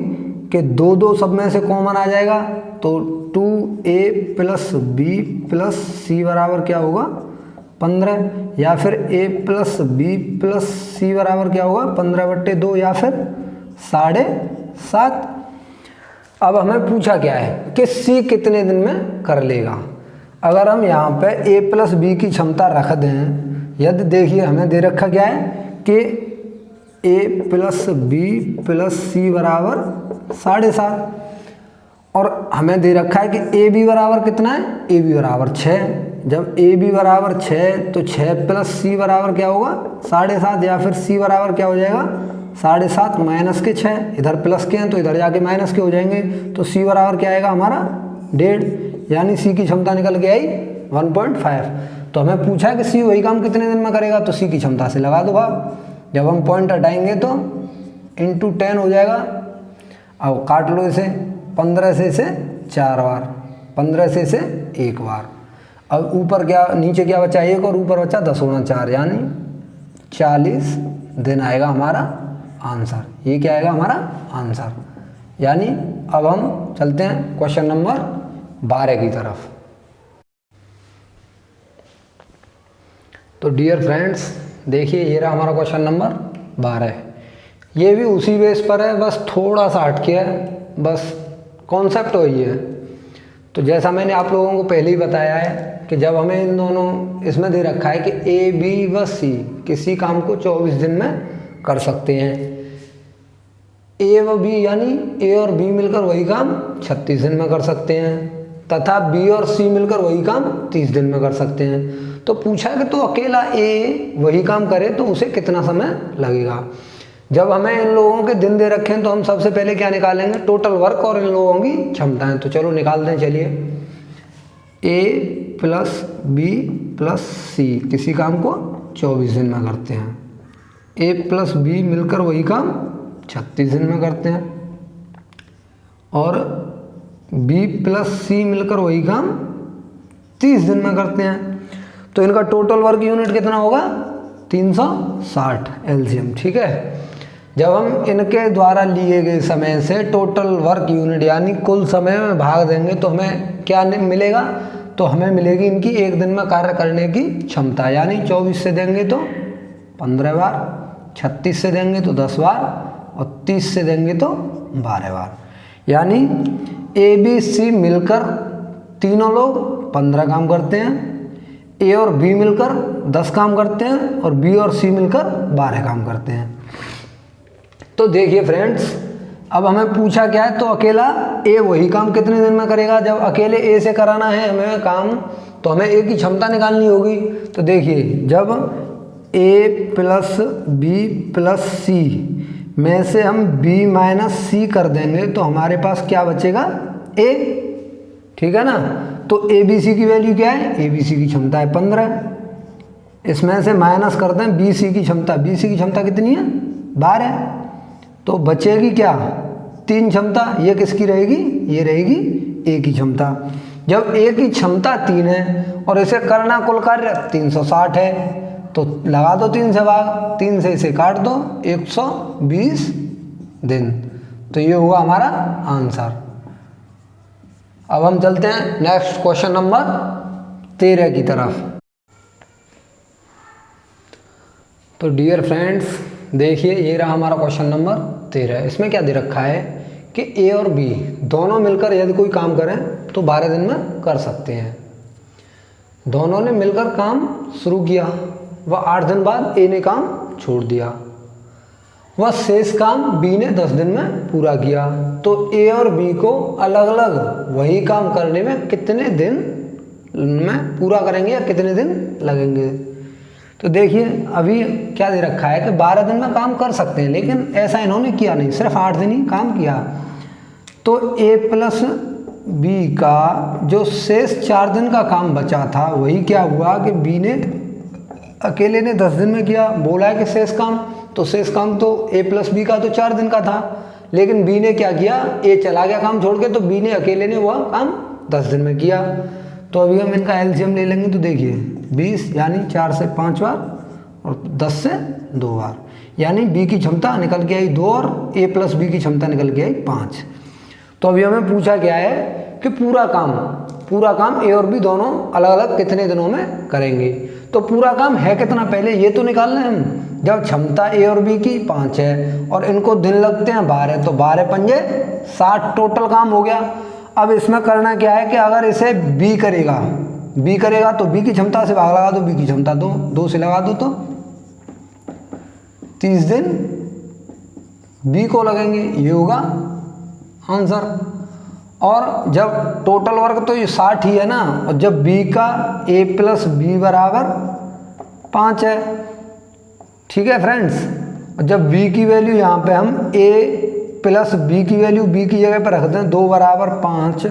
कि 2 सब में से कॉमन आ जाएगा। तो 2a प्लस बी प्लस सी बराबर क्या होगा 15 या फिर a प्लस बी प्लस सी बराबर क्या होगा 15/2 या फिर 7.5। अब हमें पूछा क्या है कि सी कितने दिन में कर लेगा। अगर हम यहाँ पे a प्लस बी की क्षमता रख दें, यदि देखिए हमें दे रखा क्या है कि a प्लस बी प्लस सी बराबर 7.5 और हमें दे रखा है कि ए बी बराबर कितना है ए बी बराबर 6। जब ए बी बराबर 6 तो 6 प्लस सी बराबर क्या होगा 7.5 या फिर सी बराबर क्या हो जाएगा 7.5 माइनस के 6, इधर प्लस के हैं तो इधर जाके माइनस के हो जाएंगे। तो सी बराबर क्या आएगा हमारा 1.5। यानी सी की क्षमता निकल के आई 1.5। तो हमें पूछा है कि सी वही काम कितने दिन में करेगा। तो सी की क्षमता से लगा दो भाव। जब हम पॉइंट हटाएंगे तो इंटू 10 हो जाएगा। अब काट लो इसे 15 से इसे 4 बार, 15 से इसे 1 बार। अब ऊपर क्या नीचे क्या बचा 1 और ऊपर बचा 10 होना 4 यानी 40 दिन आएगा हमारा आंसर। ये क्या आएगा हमारा आंसर। यानी अब हम चलते हैं क्वेश्चन नंबर 12 की तरफ। तो डियर फ्रेंड्स देखिए ये रहा हमारा क्वेश्चन नंबर 12। ये भी उसी बेस पर है, बस थोड़ा सा हटके है, बस कॉन्सेप्ट वही है। तो जैसा मैंने आप लोगों को पहले ही बताया है कि जब हमें इन दोनों इसमें दे रखा है कि ए बी व सी किसी काम को 24 दिन में कर सकते हैं। ए व बी यानी ए और बी मिलकर वही काम 36 दिन में कर सकते हैं तथा बी और सी मिलकर वही काम 30 दिन में कर सकते हैं। तो पूछा कि तो अकेला ए वही काम करे तो उसे कितना समय लगेगा। जब हमें इन लोगों के दिन दे रखे हैं तो हम सबसे पहले क्या निकालेंगे, टोटल वर्क और इन लोगों की क्षमताएं। तो चलो निकाल दें। चलिए ए प्लस बी प्लस सी किसी काम को 24 दिन में करते हैं, ए प्लस बी मिलकर वही काम 36 दिन में करते हैं और बी प्लस सी मिलकर वही काम 30 दिन में करते हैं। तो इनका टोटल वर्क यूनिट कितना होगा 360 एलसीएम। ठीक है, जब हम इनके द्वारा लिए गए समय से टोटल वर्क यूनिट यानी कुल समय में भाग देंगे तो हमें क्या मिलेगा, तो हमें मिलेगी इनकी एक दिन में कार्य करने की क्षमता। यानी 24 से देंगे तो 15 बार, 36 से देंगे तो 10 बार और 30 से देंगे तो 12 बार। यानी ए बी सी मिलकर तीनों लोग 15 काम करते हैं, ए और बी मिलकर 10 काम करते हैं और बी और सी मिलकर 12 काम करते हैं। तो देखिए फ्रेंड्स, अब हमें पूछा क्या है, तो अकेला ए वही काम कितने दिन में करेगा। जब अकेले ए से कराना है हमें काम तो हमें ए की क्षमता निकालनी होगी। तो देखिए जब ए प्लस बी प्लस सी में से हम बी माइनस सी कर देंगे तो हमारे पास क्या बचेगा ए। ठीक है ना, तो ए बी सी की वैल्यू क्या है, ए बी सी की क्षमता है 15, इसमें से माइनस कर दें बी सी की क्षमता, बी सी की क्षमता कितनी है 12, तो बचेगी क्या 3 क्षमता। ये किसकी रहेगी, ये रहेगी ए की क्षमता। जब ए की क्षमता 3 है और इसे करना कुल कार्य 360 है तो लगा दो 3 से भाग, 3 से इसे काट दो 120 दिन। तो ये हुआ हमारा आंसर। अब हम चलते हैं नेक्स्ट क्वेश्चन नंबर 13 की तरफ। तो डियर फ्रेंड्स देखिए, ये रहा हमारा क्वेश्चन नंबर 13। इसमें क्या दे रखा है कि ए और बी दोनों मिलकर यदि कोई काम करें तो 12 दिन में कर सकते हैं। दोनों ने मिलकर काम शुरू किया, वह 8 दिन बाद ए ने काम छोड़ दिया, वह शेष काम बी ने 10 दिन में पूरा किया। तो ए और बी को अलग अलग वही काम करने में कितने दिन में पूरा करेंगे या कितने दिन लगेंगे। तो देखिए अभी क्या दे रखा है कि 12 दिन में काम कर सकते हैं, लेकिन ऐसा इन्होंने किया नहीं, सिर्फ 8 दिन ही काम किया। तो ए प्लस बी का जो शेष 4 दिन का काम बचा था वही क्या हुआ कि बी ने अकेले ने 10 दिन में किया। बोला है कि शेष काम, तो शेष काम तो ए प्लस बी का तो 4 दिन का था, लेकिन बी ने क्या किया, ए चला गया काम छोड़ के, तो बी ने अकेले ने वह काम 10 दिन में किया। तो अभी हम इनका एलसीएम ले लेंगे। तो देखिए 20 यानी 4 से 5 बार और 10 से 2 बार, यानी बी की क्षमता निकल के आई 2 और ए प्लस बी की क्षमता निकल के आई 5। तो अभी हमें पूछा क्या है कि पूरा काम ए और बी दोनों अलग अलग कितने दिनों में करेंगे। तो पूरा काम है कितना पहले ये तो निकालना है हम। जब क्षमता ए और बी की 5 है और इनको दिन लगते हैं 12, तो 12 पंजे 60 टोटल काम हो गया। अब इसमें करना क्या है कि अगर इसे बी करेगा तो बी की क्षमता से भाग लगा दो, बी की क्षमता 2 से लगा दो तो 30 दिन बी को लगेंगे, ये होगा आंसर। और जब टोटल वर्क तो ये 60 ही है ना, और जब बी का ए प्लस बी बराबर 5 है। ठीक है फ्रेंड्स, और जब बी की वैल्यू यहाँ पे हम ए प्लस बी की वैल्यू बी की जगह पर रख दें 2 बराबर 5,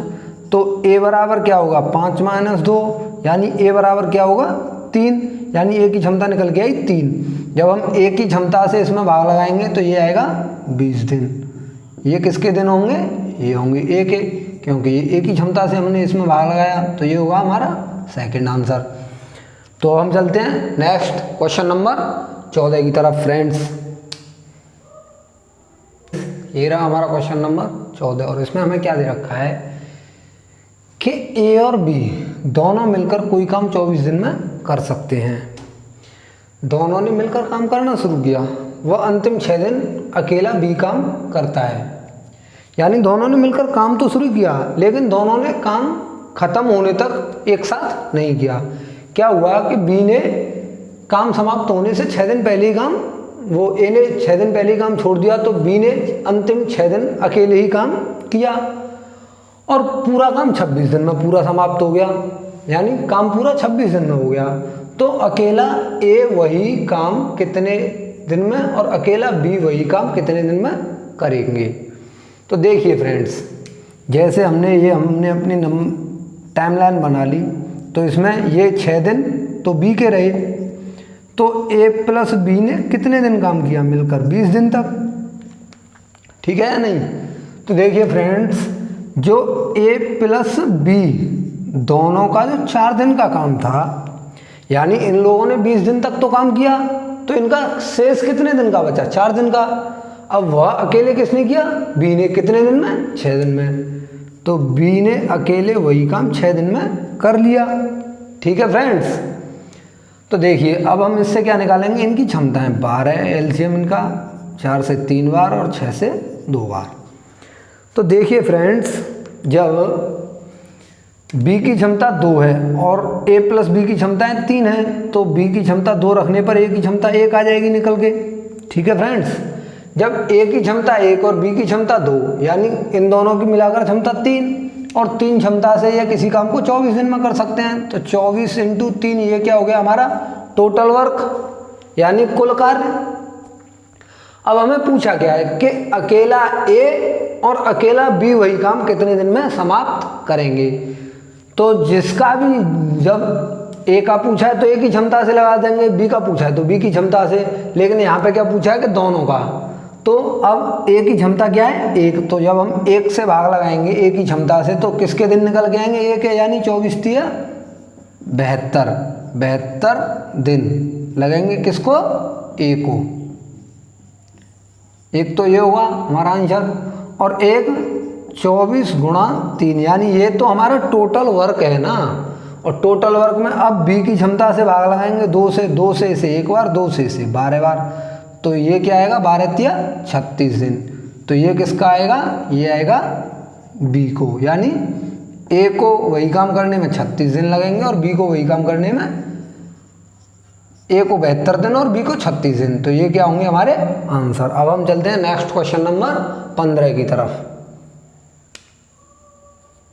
तो ए बराबर क्या होगा 5 माइनस 2, यानी ए बराबर क्या होगा 3, यानी ए की क्षमता निकल के आई 3। जब हम ए की क्षमता से इसमें भाग लगाएंगे तो ये आएगा 20 दिन। ये किसके दिन होंगे, ये होंगे ए के, क्योंकि ये ए की क्षमता से हमने इसमें भाग लगाया, तो ये होगा हमारा सेकंड आंसर। तो हम चलते हैं नेक्स्ट क्वेश्चन नंबर 14 की तरफ फ्रेंड्स। ये रहा हमारा क्वेश्चन नंबर 14 और इसमें हमें क्या दे रखा है कि ए और बी दोनों मिलकर कोई काम 24 दिन में कर सकते हैं। दोनों ने मिलकर काम करना शुरू किया, वह अंतिम 6 दिन अकेला बी काम करता है। यानी दोनों ने मिलकर काम तो शुरू किया, लेकिन दोनों ने काम खत्म होने तक एक साथ नहीं किया। क्या हुआ कि बी ने काम समाप्त होने से 6 दिन पहले ही काम वो ए ने 6 दिन पहले ही काम छोड़ दिया, तो बी ने अंतिम 6 दिन अकेले ही काम किया और पूरा काम 26 दिन में पूरा समाप्त हो गया, यानी काम पूरा 26 दिन में हो गया। तो अकेला ए वही काम कितने दिन में और अकेला बी वही काम कितने दिन में करेंगे। तो देखिए फ्रेंड्स, जैसे हमने अपनी टाइमलाइन बना ली, तो इसमें ये 6 दिन तो बी के रहे, तो ए प्लस बी ने कितने दिन काम किया मिलकर 20 दिन तक, ठीक है या नहीं। तो देखिए फ्रेंड्स, जो ए प्लस बी दोनों का जो 4 दिन का काम था, यानी इन लोगों ने 20 दिन तक तो काम किया, तो इनका शेष कितने दिन का बचा 4 दिन का। अब वह अकेले किसने किया, बी ने, कितने दिन में 6 दिन में, तो बी ने अकेले वही काम 6 दिन में कर लिया, ठीक है फ्रेंड्स। तो देखिए अब हम इससे क्या निकालेंगे, इनकी क्षमताएं 12 एलसीएम इनका, 4 से 3 बार और 6 से 2 बार। तो देखिए फ्रेंड्स, जब B की क्षमता 2 है और A प्लस बी की क्षमताएं 3 है, तो B की क्षमता 2 रखने पर A की क्षमता 1 आ जाएगी निकल के, ठीक है फ्रेंड्स। जब A की क्षमता 1 और B की क्षमता 2, यानी इन दोनों की मिलाकर क्षमता 3, और 3 क्षमता से ये किसी काम को 24 दिन में कर सकते हैं, तो 24 × 3 ये क्या हो गया हमारा टोटल वर्क, यानी कुल कार्य। अब हमें पूछा क्या है कि अकेला A और अकेला B वही काम कितने दिन में समाप्त करेंगे। तो जिसका भी, जब A का पूछा है तो A की क्षमता से लगा देंगे, B का पूछा है तो B की क्षमता से, लेकिन यहाँ पे क्या पूछा है कि दोनों का। तो अब A की क्षमता क्या है 1, तो जब हम 1 से भाग लगाएंगे A की क्षमता से, तो किसके दिन निकल के आएंगे 1 है, यानी 24 × 72 दिन लगेंगे किसको, A को। एक तो ये होगा हमारा आंसर, और एक 24 × 3, यानी ये तो हमारा टोटल वर्क है ना, और टोटल वर्क में अब B की क्षमता से भाग लगाएंगे 2 से इसे 1 बार, 2 से इसे 12 बार, तो ये क्या आएगा 12 × 36 दिन। तो ये किसका आएगा, ये आएगा B को, यानी A को वही काम करने में 36 दिन लगेंगे और B को वही काम करने में, A को 72 दिन और B को 36 दिन। तो ये क्या होंगे हमारे आंसर। अब हम चलते हैं नेक्स्ट क्वेश्चन नंबर 15 की तरफ।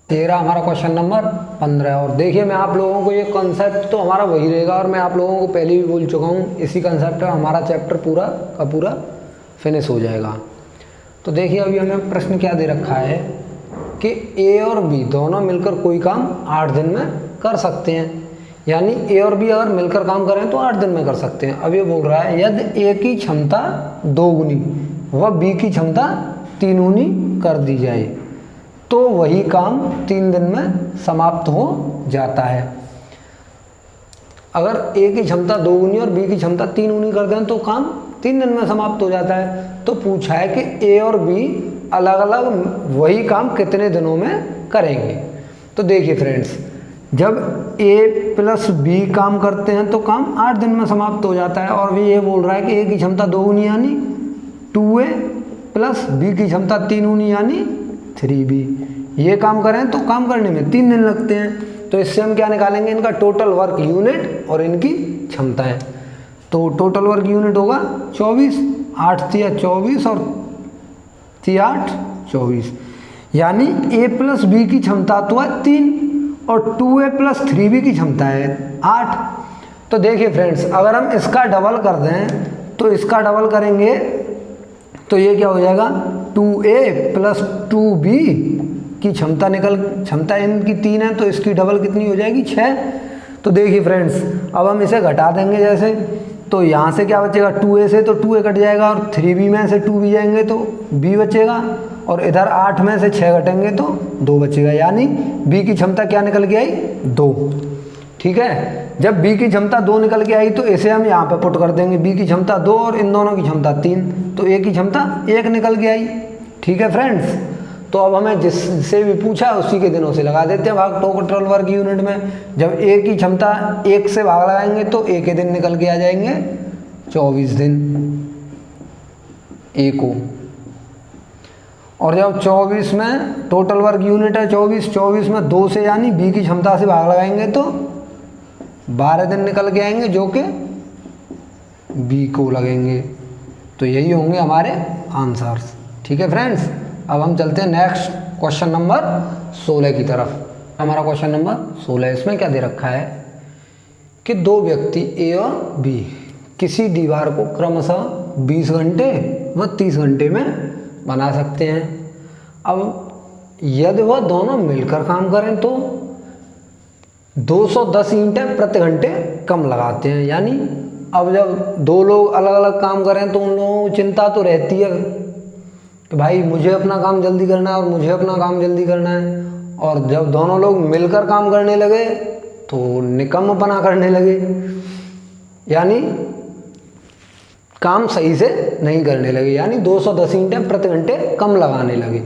13 हमारा क्वेश्चन नंबर 15। और देखिए मैं आप लोगों को ये कॉन्सेप्ट तो हमारा वही रहेगा, और मैं आप लोगों को पहले भी बोल चुका हूँ, इसी कॉन्सेप्ट में हमारा चैप्टर पूरा का पूरा फिनिश हो जाएगा। तो देखिए अभी हमें प्रश्न क्या दे रखा है कि A और B दोनों मिलकर कोई काम 8 दिन में कर सकते हैं, यानी A और B अगर मिलकर काम करें तो 8 दिन में कर सकते हैं। अब ये बोल रहा है यदि A की क्षमता 2 गुनी व B की क्षमता 3 गुनी कर दी जाए तो वही काम 3 दिन में समाप्त हो जाता है। अगर A की क्षमता 2 गुनी और B की क्षमता 3 गुनी कर दें तो काम 3 दिन में समाप्त हो जाता है। तो पूछा है कि A और B अलग अलग वही काम कितने दिनों में करेंगे। तो देखिए फ्रेंड्स, जब A प्लस B काम करते हैं तो काम 8 दिन में समाप्त हो जाता है, और भी ये बोल रहा है कि A की क्षमता 2 गुनी यानी 2A प्लस B की क्षमता 3 गुनी यानी 3B, ये काम करें तो काम करने में 3 दिन लगते हैं। तो इससे हम क्या निकालेंगे, इनका टोटल वर्क यूनिट और इनकी क्षमताएं। तो टोटल वर्क यूनिट होगा 24, 8 तिया 24 और 8 24, यानी A प्लस B की क्षमता तो है 3 और 2A प्लस 3B की क्षमता है 8। तो देखिए फ्रेंड्स, अगर हम इसका डबल कर दें तो इसका डबल करेंगे तो ये क्या हो जाएगा 2A प्लस 2B की क्षमता इनकी 3 है, तो इसकी डबल कितनी हो जाएगी 6। तो देखिए फ्रेंड्स, अब हम इसे घटा देंगे जैसे, तो यहाँ से क्या बचेगा 2A से तो 2A कट जाएगा और 3B में से 2B जाएंगे तो B बचेगा, और इधर 8 में से 6 घटेंगे तो 2 बचेगा, यानी B की क्षमता क्या निकल के आई 2। ठीक है, जब B की क्षमता 2 निकल के आई तो इसे हम यहाँ पे पुट कर देंगे, B की क्षमता 2 और इन दोनों की क्षमता 3, तो A की क्षमता 1 निकल के आई। ठीक है फ्रेंड्स, तो अब हमें जिससे भी पूछा उसी के दिनों से लगा देते हैं भाग टोटल वर्क यूनिट में। जब A की क्षमता 1 से भाग लगाएंगे तो A के दिन निकल के आ जाएंगे 24 दिन A को, और जब 24 में टोटल वर्क यूनिट है 24 में 2 से यानी B की क्षमता से भाग लगाएंगे तो 12 दिन निकल के आएंगे जो कि B को लगेंगे। तो यही होंगे हमारे आंसर्स। ठीक है फ्रेंड्स, अब हम चलते हैं नेक्स्ट क्वेश्चन नंबर 16 की तरफ। हमारा क्वेश्चन नंबर 16, इसमें क्या दे रखा है कि दो व्यक्ति ए और बी किसी दीवार को क्रमशः 20 घंटे व 30 घंटे में बना सकते हैं। अब यदि वह दोनों मिलकर काम करें तो 210 ईंटें प्रति घंटे कम लगाते हैं। यानी अब जब दो लोग अलग अलग काम करें तो उन लोगों को चिंता तो रहती है कि भाई मुझे अपना काम जल्दी करना है और मुझे अपना काम जल्दी करना है, और जब दोनों लोग मिलकर काम करने लगे तो निकम्मपना करने लगे, यानी काम सही से नहीं करने लगे, यानी 210 ईंटें प्रति घंटे कम लगाने लगे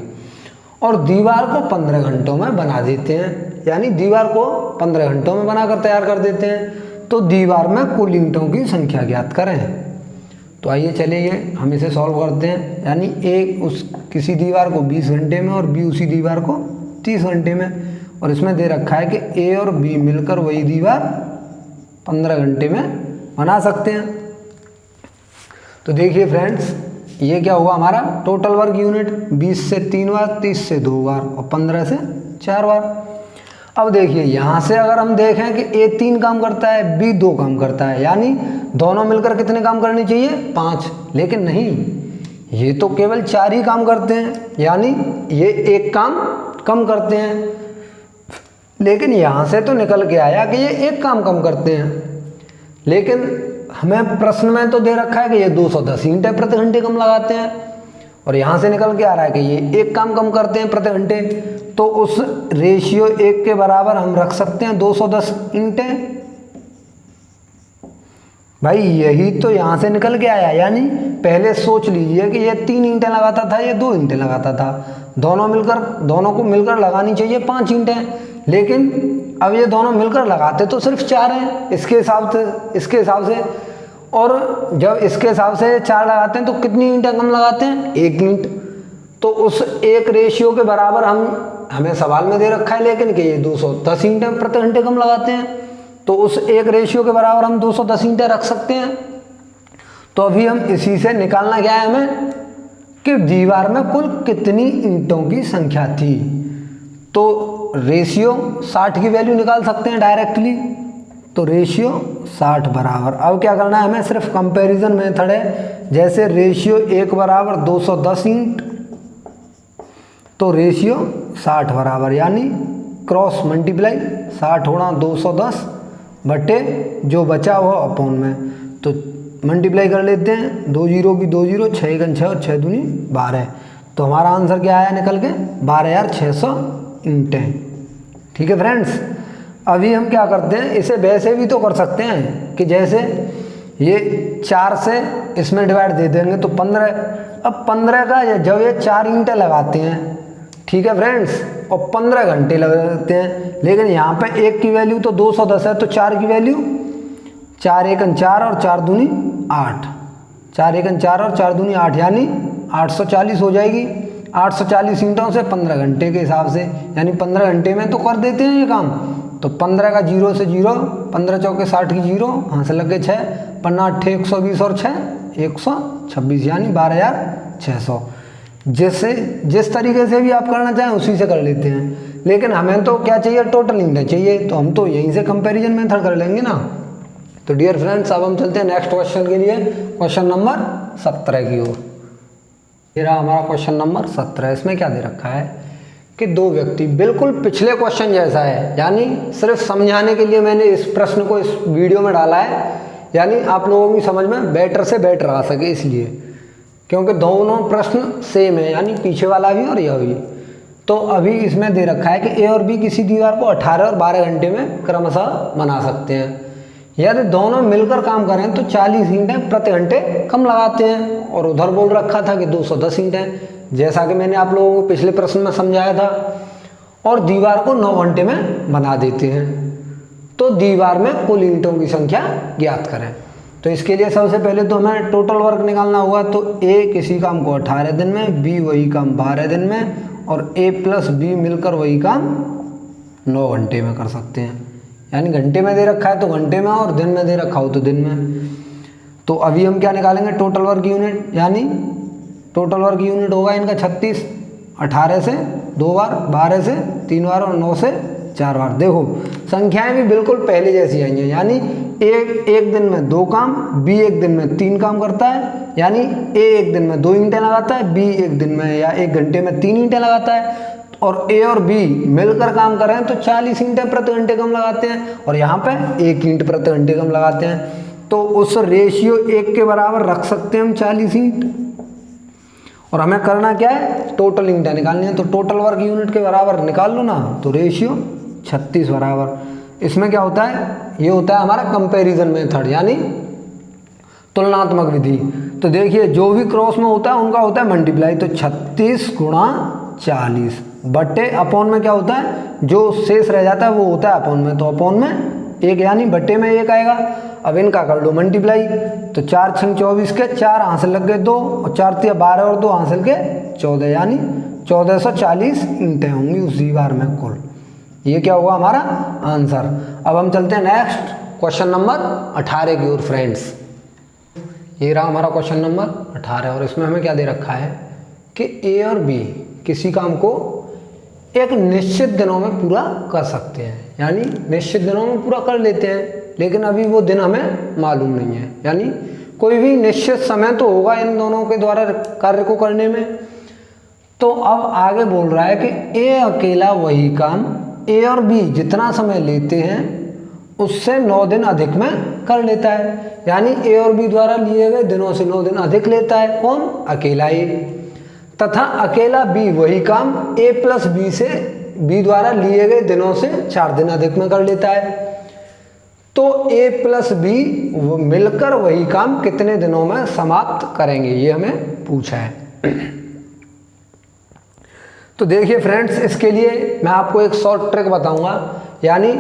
और दीवार को 15 घंटों में बना देते हैं। यानी दीवार को 15 घंटों में बनाकर तैयार कर देते हैं। तो दीवार में कुल ईंटों की संख्या ज्ञात करें। तो आइए चलिए हम इसे सॉल्व करते हैं। यानी ए उस किसी दीवार को 20 घंटे में और बी उसी दीवार को 30 घंटे में, और इसमें दे रखा है कि ए और बी मिलकर वही दीवार 15 घंटे में बना सकते हैं। तो देखिए फ्रेंड्स, ये क्या हुआ हमारा टोटल वर्क यूनिट, 20 से 3 बार, 30 से 2 बार और 15 से 4 बार। अब देखिए यहाँ से अगर हम देखें कि ए 3 काम करता है, बी 2 काम करता है, यानी दोनों मिलकर कितने काम करने चाहिए 5, लेकिन नहीं, ये तो केवल 4 ही काम करते हैं, यानी ये 1 काम कम करते हैं। लेकिन यहाँ से तो निकल के आया कि ये 1 काम कम करते हैं, लेकिन हमें प्रश्न में तो दे रखा है कि ये 210 ईंटें प्रति घंटे कम लगाते हैं, और यहाँ से निकल के आ रहा है कि ये 1 काम कम करते हैं प्रति घंटे। तो उस रेशियो 1 के बराबर हम रख सकते हैं 210 ईंटें। भाई यही तो यहाँ से निकल के आया, यानी पहले सोच लीजिए कि ये 3 ईंटें लगाता था, ये 2 ईंटें लगाता था, दोनों को मिलकर लगानी चाहिए 5 ईंटें, लेकिन अब ये दोनों मिलकर लगाते तो सिर्फ 4 हैं इसके हिसाब से। और जब इसके हिसाब से 4 लगाते हैं तो कितनी ईंटें कम लगाते हैं 1 ईंट। तो उस 1 रेशियो के बराबर हमें सवाल में दे रखा है लेकिन कि ये 210 ईंटें प्रति घंटे कम लगाते हैं, तो उस 1 रेशियो के बराबर हम 210 ईंटें रख सकते हैं। तो अभी हम इसी से निकालना क्या है हमें कि दीवार में कुल कितनी ईंटों की संख्या थी। तो रेशियो 60 की वैल्यू निकाल सकते हैं डायरेक्टली। तो रेशियो 60 बराबर, अब क्या करना है हमें, सिर्फ कंपैरिजन मेथड है। जैसे रेशियो 1 बराबर 210 ईंट, तो रेशियो 60 बराबर, यानी क्रॉस मल्टीप्लाई 60 होना 210 बटे जो बचा वो अपॉन में, तो मल्टीप्लाई कर लेते हैं, 2 जीरो की 2 जीरो, 6 एकन 6 और 6 दूनी 12। तो हमारा आंसर क्या आया निकल के 12,600 ईंटें। ठीक है फ्रेंड्स, अभी हम क्या करते हैं, इसे वैसे भी तो कर सकते हैं कि जैसे ये 4 से इसमें डिवाइड दे देंगे तो 15। अब 15 का जब ये 4 ईंटें लगाते हैं, ठीक है फ्रेंड्स, और 15 घंटे लगाते हैं, लेकिन यहाँ पे 1 की वैल्यू तो 210 है, तो 4 की वैल्यू 4 एकन 4 और 4 दूनी 8, 4 एकन 4 और 4 दूनी 8, यानी 840 हो जाएगी। 840 ईंटों से 15 घंटे के हिसाब से, यानी 15 घंटे में तो कर देते हैं ये काम। तो 15 का 0 से 0, 15 चौके 60 की 0, यहाँ से लगे 6, 15 8 120 और 6 126, यानी 12,600। जिस तरीके से भी आप करना चाहें उसी से कर लेते हैं, लेकिन हमें तो क्या चाहिए, टोटल ईंटें चाहिए, तो हम तो यहीं से कंपैरिजन मेथड कर लेंगे ना। तो डियर फ्रेंड्स, अब हम चलते हैं नेक्स्ट क्वेश्चन के लिए, क्वेश्चन नंबर 17 की ओर। ये रहा हमारा क्वेश्चन नंबर 17। इसमें क्या दे रखा है कि दो व्यक्ति, बिल्कुल पिछले क्वेश्चन जैसा है, यानी सिर्फ समझाने के लिए मैंने इस प्रश्न को इस वीडियो में डाला है, यानी आप लोगों की समझ में बेटर से बेटर आ सके, इसलिए क्योंकि दोनों प्रश्न सेम है, यानी पीछे वाला भी और यह भी। तो अभी इसमें दे रखा है कि ए और बी किसी दीवार को 18 और 12 घंटे में क्रमशः बना सकते हैं। यदि दोनों मिलकर काम करें तो 40 ईंटें प्रति घंटे कम लगाते हैं, और उधर बोल रखा था कि 210 ईंटें, जैसा कि मैंने आप लोगों को पिछले प्रश्न में समझाया था, और दीवार को 9 घंटे में बना देते हैं। तो दीवार में कुल ईंटों की संख्या ज्ञात करें। तो इसके लिए सबसे पहले तो हमें टोटल वर्क निकालना होगा। तो ए किसी काम को 18 दिन में, बी वही काम 12 दिन में, और ए प्लस बी मिलकर वही काम 9 घंटे में कर सकते हैं। यानी घंटे में दे रखा है तो घंटे में, और दिन में दे रखा हो तो दिन में। तो अभी हम क्या निकालेंगे, टोटल वर्क यूनिट, यानी टोटल वर्क यूनिट होगा इनका 36, 18 से 2 बार, 12 से 3 बार और 9 से 4 बार। देखो संख्याएं भी बिल्कुल पहले जैसी आएंगी, यानी एक दिन में 2 काम, बी एक दिन में 3 काम करता है, यानी ए एक दिन में 2 ईंटें लगाता है, बी एक दिन में या 1 घंटे में 3 ईंटें लगाता है, और ए और बी मिलकर काम कर रहे हैं तो 40 ईंटें प्रति घंटे कम लगाते हैं, और यहाँ पे 1 ईंट प्रति घंटे कम लगाते हैं। तो उस रेशियो 1 के बराबर रख सकते हैं हम 40 ईंट, और हमें करना क्या है, टोटल ईंटें निकालनी है। तो टोटल वर्क यूनिट के बराबर निकाल लो ना, तो रेशियो 36 बराबर। इसमें क्या होता है, ये होता है हमारा कंपैरिजन मेथड, यानी तुलनात्मक विधि। तो देखिए जो भी क्रॉस में होता है उनका होता है मल्टीप्लाई, तो 36 गुणा 40 बटे अपॉन में क्या होता है, जो शेष रह जाता है वो होता है अपॉन में, तो अपॉन में 1 यानी बटे में 1 आएगा। अब इनका कर लो मल्टीप्लाई, तो 4 6 24 के 4 हासिल लग गए 2, और 4 3 12 और 2 हासिल के 14, यानी 1440 ईंटें होंगी उसी बार में कुल। ये क्या होगा हमारा आंसर। अब हम चलते हैं नेक्स्ट क्वेश्चन नंबर 18 की ओर फ्रेंड्स। ये रहा हमारा क्वेश्चन नंबर 18, और इसमें हमें क्या दे रखा है कि ए और बी किसी काम को एक निश्चित दिनों में पूरा कर सकते हैं, यानी निश्चित दिनों में पूरा कर लेते हैं, लेकिन अभी वो दिन हमें मालूम नहीं है, यानी कोई भी निश्चित समय तो होगा इन दोनों के द्वारा कार्य को करने में। तो अब आगे बोल रहा है कि ए अकेला वही काम ए और बी जितना समय लेते हैं उससे 9 दिन अधिक में कर लेता है, यानी ए और बी द्वारा लिए गए दिनों से 9 दिन अधिक लेता है कौन, अकेला ए। तथा अकेला बी वही काम ए प्लस बी से बी द्वारा लिए गए दिनों से 4 दिन अधिक में कर लेता है। तो ए प्लस बी वो मिलकर वही काम कितने दिनों में समाप्त करेंगे, ये हमें पूछा है। तो देखिए फ्रेंड्स, इसके लिए मैं आपको एक शॉर्ट ट्रिक बताऊंगा, यानी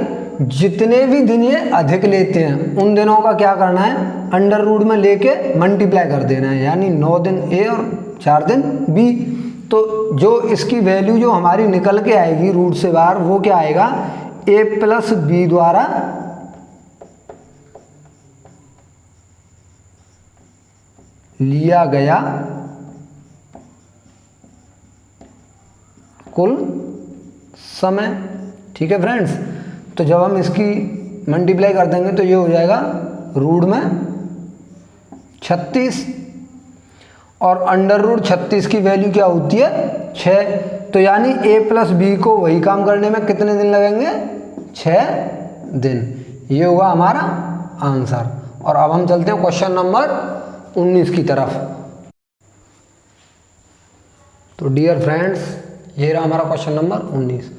जितने भी दिन ये अधिक लेते हैं उन दिनों का क्या करना है, अंडर रूट में लेके मल्टीप्लाई कर देना है, यानी 9 दिन ए और 4 दिन बी। तो जो इसकी वैल्यू जो हमारी निकल के आएगी रूट से बाहर, वो क्या आएगा, ए प्लस बी द्वारा लिया गया कुल समय। ठीक है फ्रेंड्स, तो जब हम इसकी मल्टीप्लाई कर देंगे तो ये हो जाएगा रूट में 36, और अंडर रूट 36 की वैल्यू क्या होती है 6। तो यानी ए प्लस बी को वही काम करने में कितने दिन लगेंगे, 6 दिन। ये होगा हमारा आंसर। और अब हम चलते हैं क्वेश्चन नंबर 19 की तरफ। तो डियर फ्रेंड्स, ये रहा हमारा क्वेश्चन नंबर 19,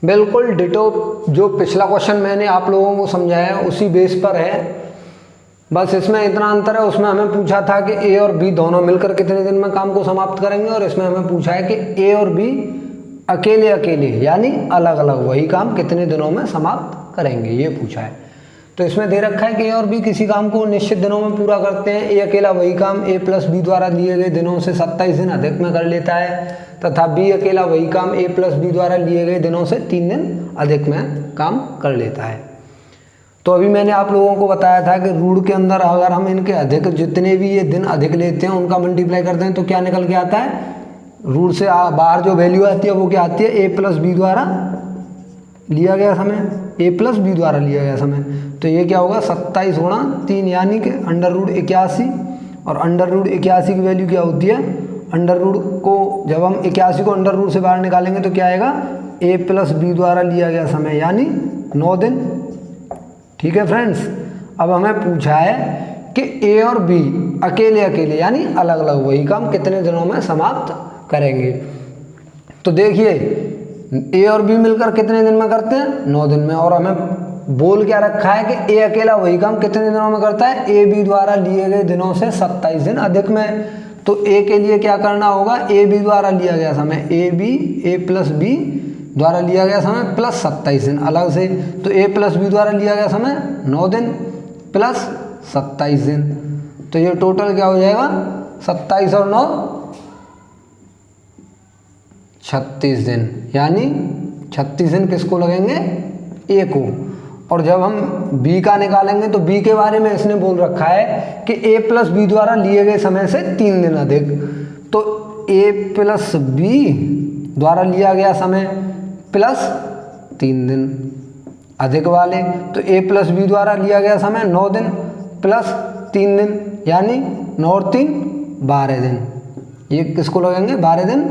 बिल्कुल डिटो जो पिछला क्वेश्चन मैंने आप लोगों को समझाया है उसी बेस पर है, बस इसमें इतना अंतर है। उसमें हमें पूछा था कि ए और बी दोनों मिलकर कितने दिन में काम को समाप्त करेंगे, और इसमें हमें पूछा है कि ए और बी अकेले अकेले यानी अलग अलग वही काम कितने दिनों में समाप्त करेंगे, ये पूछा है। तो इसमें दे रखा है कि ए और बी किसी काम को निश्चित दिनों में पूरा करते हैं। ए अकेला वही काम ए प्लस बी द्वारा लिए गए दिनों से 27 दिन अधिक में कर लेता है, तथा बी अकेला वही काम ए प्लस बी द्वारा लिए गए दिनों से 3 दिन अधिक में काम कर लेता है। तो अभी मैंने आप लोगों को बताया था कि रूट के अंदर अगर हम इनके अधिक जितने भी ये दिन अधिक लेते हैं उनका मल्टीप्लाई करते हैं तो क्या निकल के आता है, रूट से बाहर जो वैल्यू आती है वो क्या आती है, ए प्लस बी द्वारा लिया गया समय, ए प्लस बी द्वारा लिया गया समय। तो ये क्या होगा 27 गुणा 3 यानी कि अंडर रूट 81, और अंडर रूट 81 की वैल्यू क्या होती है, अंडर रूट को जब हम 81 को अंडर रूट से बाहर निकालेंगे तो क्या आएगा, ए प्लस बी द्वारा लिया गया समय यानी 9 दिन। ठीक है फ्रेंड्स, अब हमें पूछा है कि ए और बी अकेले अकेले यानी अलग अलग वही काम कितने दिनों में समाप्त करेंगे। तो देखिए ए और बी मिलकर कितने दिन में करते हैं, 9 दिन में, और हमें बोल क्या रखा है कि ए अकेला वही काम कितने दिनों में करता है, ए बी द्वारा लिए गए दिनों से 27 दिन अधिक में। तो ए के लिए क्या करना होगा, ए बी द्वारा लिया गया समय A B A plus B द्वारा लिया गया समय प्लस 27 दिन अलग से। तो ए प्लस बी द्वारा लिया गया समय 9 दिन प्लस 27 दिन, तो ये टोटल क्या हो जाएगा 27 और 9 36 दिन, यानी 36 दिन किसको लगेंगे, ए को। और जब हम b का निकालेंगे तो b के बारे में इसने बोल रखा है कि a प्लस बी द्वारा लिए गए समय से 3 दिन अधिक। तो a प्लस बी द्वारा लिया गया समय प्लस 3 दिन अधिक वाले, तो a प्लस बी द्वारा लिया गया समय 9 दिन प्लस 3 दिन, यानी 9 और 3 12 दिन। ये किसको लगेंगे 12 दिन,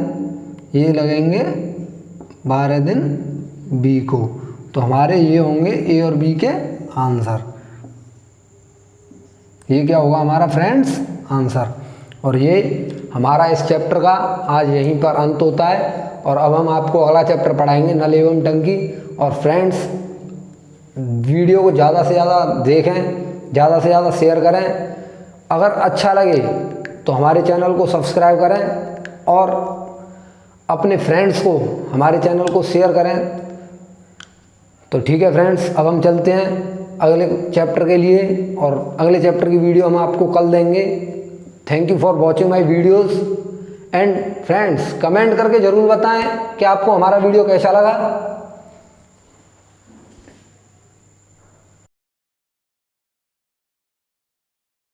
ये लगेंगे 12 दिन b को। तो हमारे ये होंगे a और b के आंसर। ये क्या होगा हमारा फ्रेंड्स आंसर। और ये हमारा इस चैप्टर का आज यहीं पर अंत होता है। और अब हम आपको अगला चैप्टर पढ़ाएंगे नल एवं टंकी। और फ्रेंड्स वीडियो को ज़्यादा से ज़्यादा देखें, ज़्यादा से ज़्यादा शेयर करें। अगर अच्छा लगे तो हमारे चैनल को सब्सक्राइब करें और अपने फ्रेंड्स को हमारे चैनल को शेयर करें। तो ठीक है फ्रेंड्स, अब हम चलते हैं अगले चैप्टर के लिए और अगले चैप्टर की वीडियो हम आपको कल देंगे। Thank you for watching my videos and friends comment करके ज़रूर बताएं कि आपको हमारा वीडियो कैसा लगा।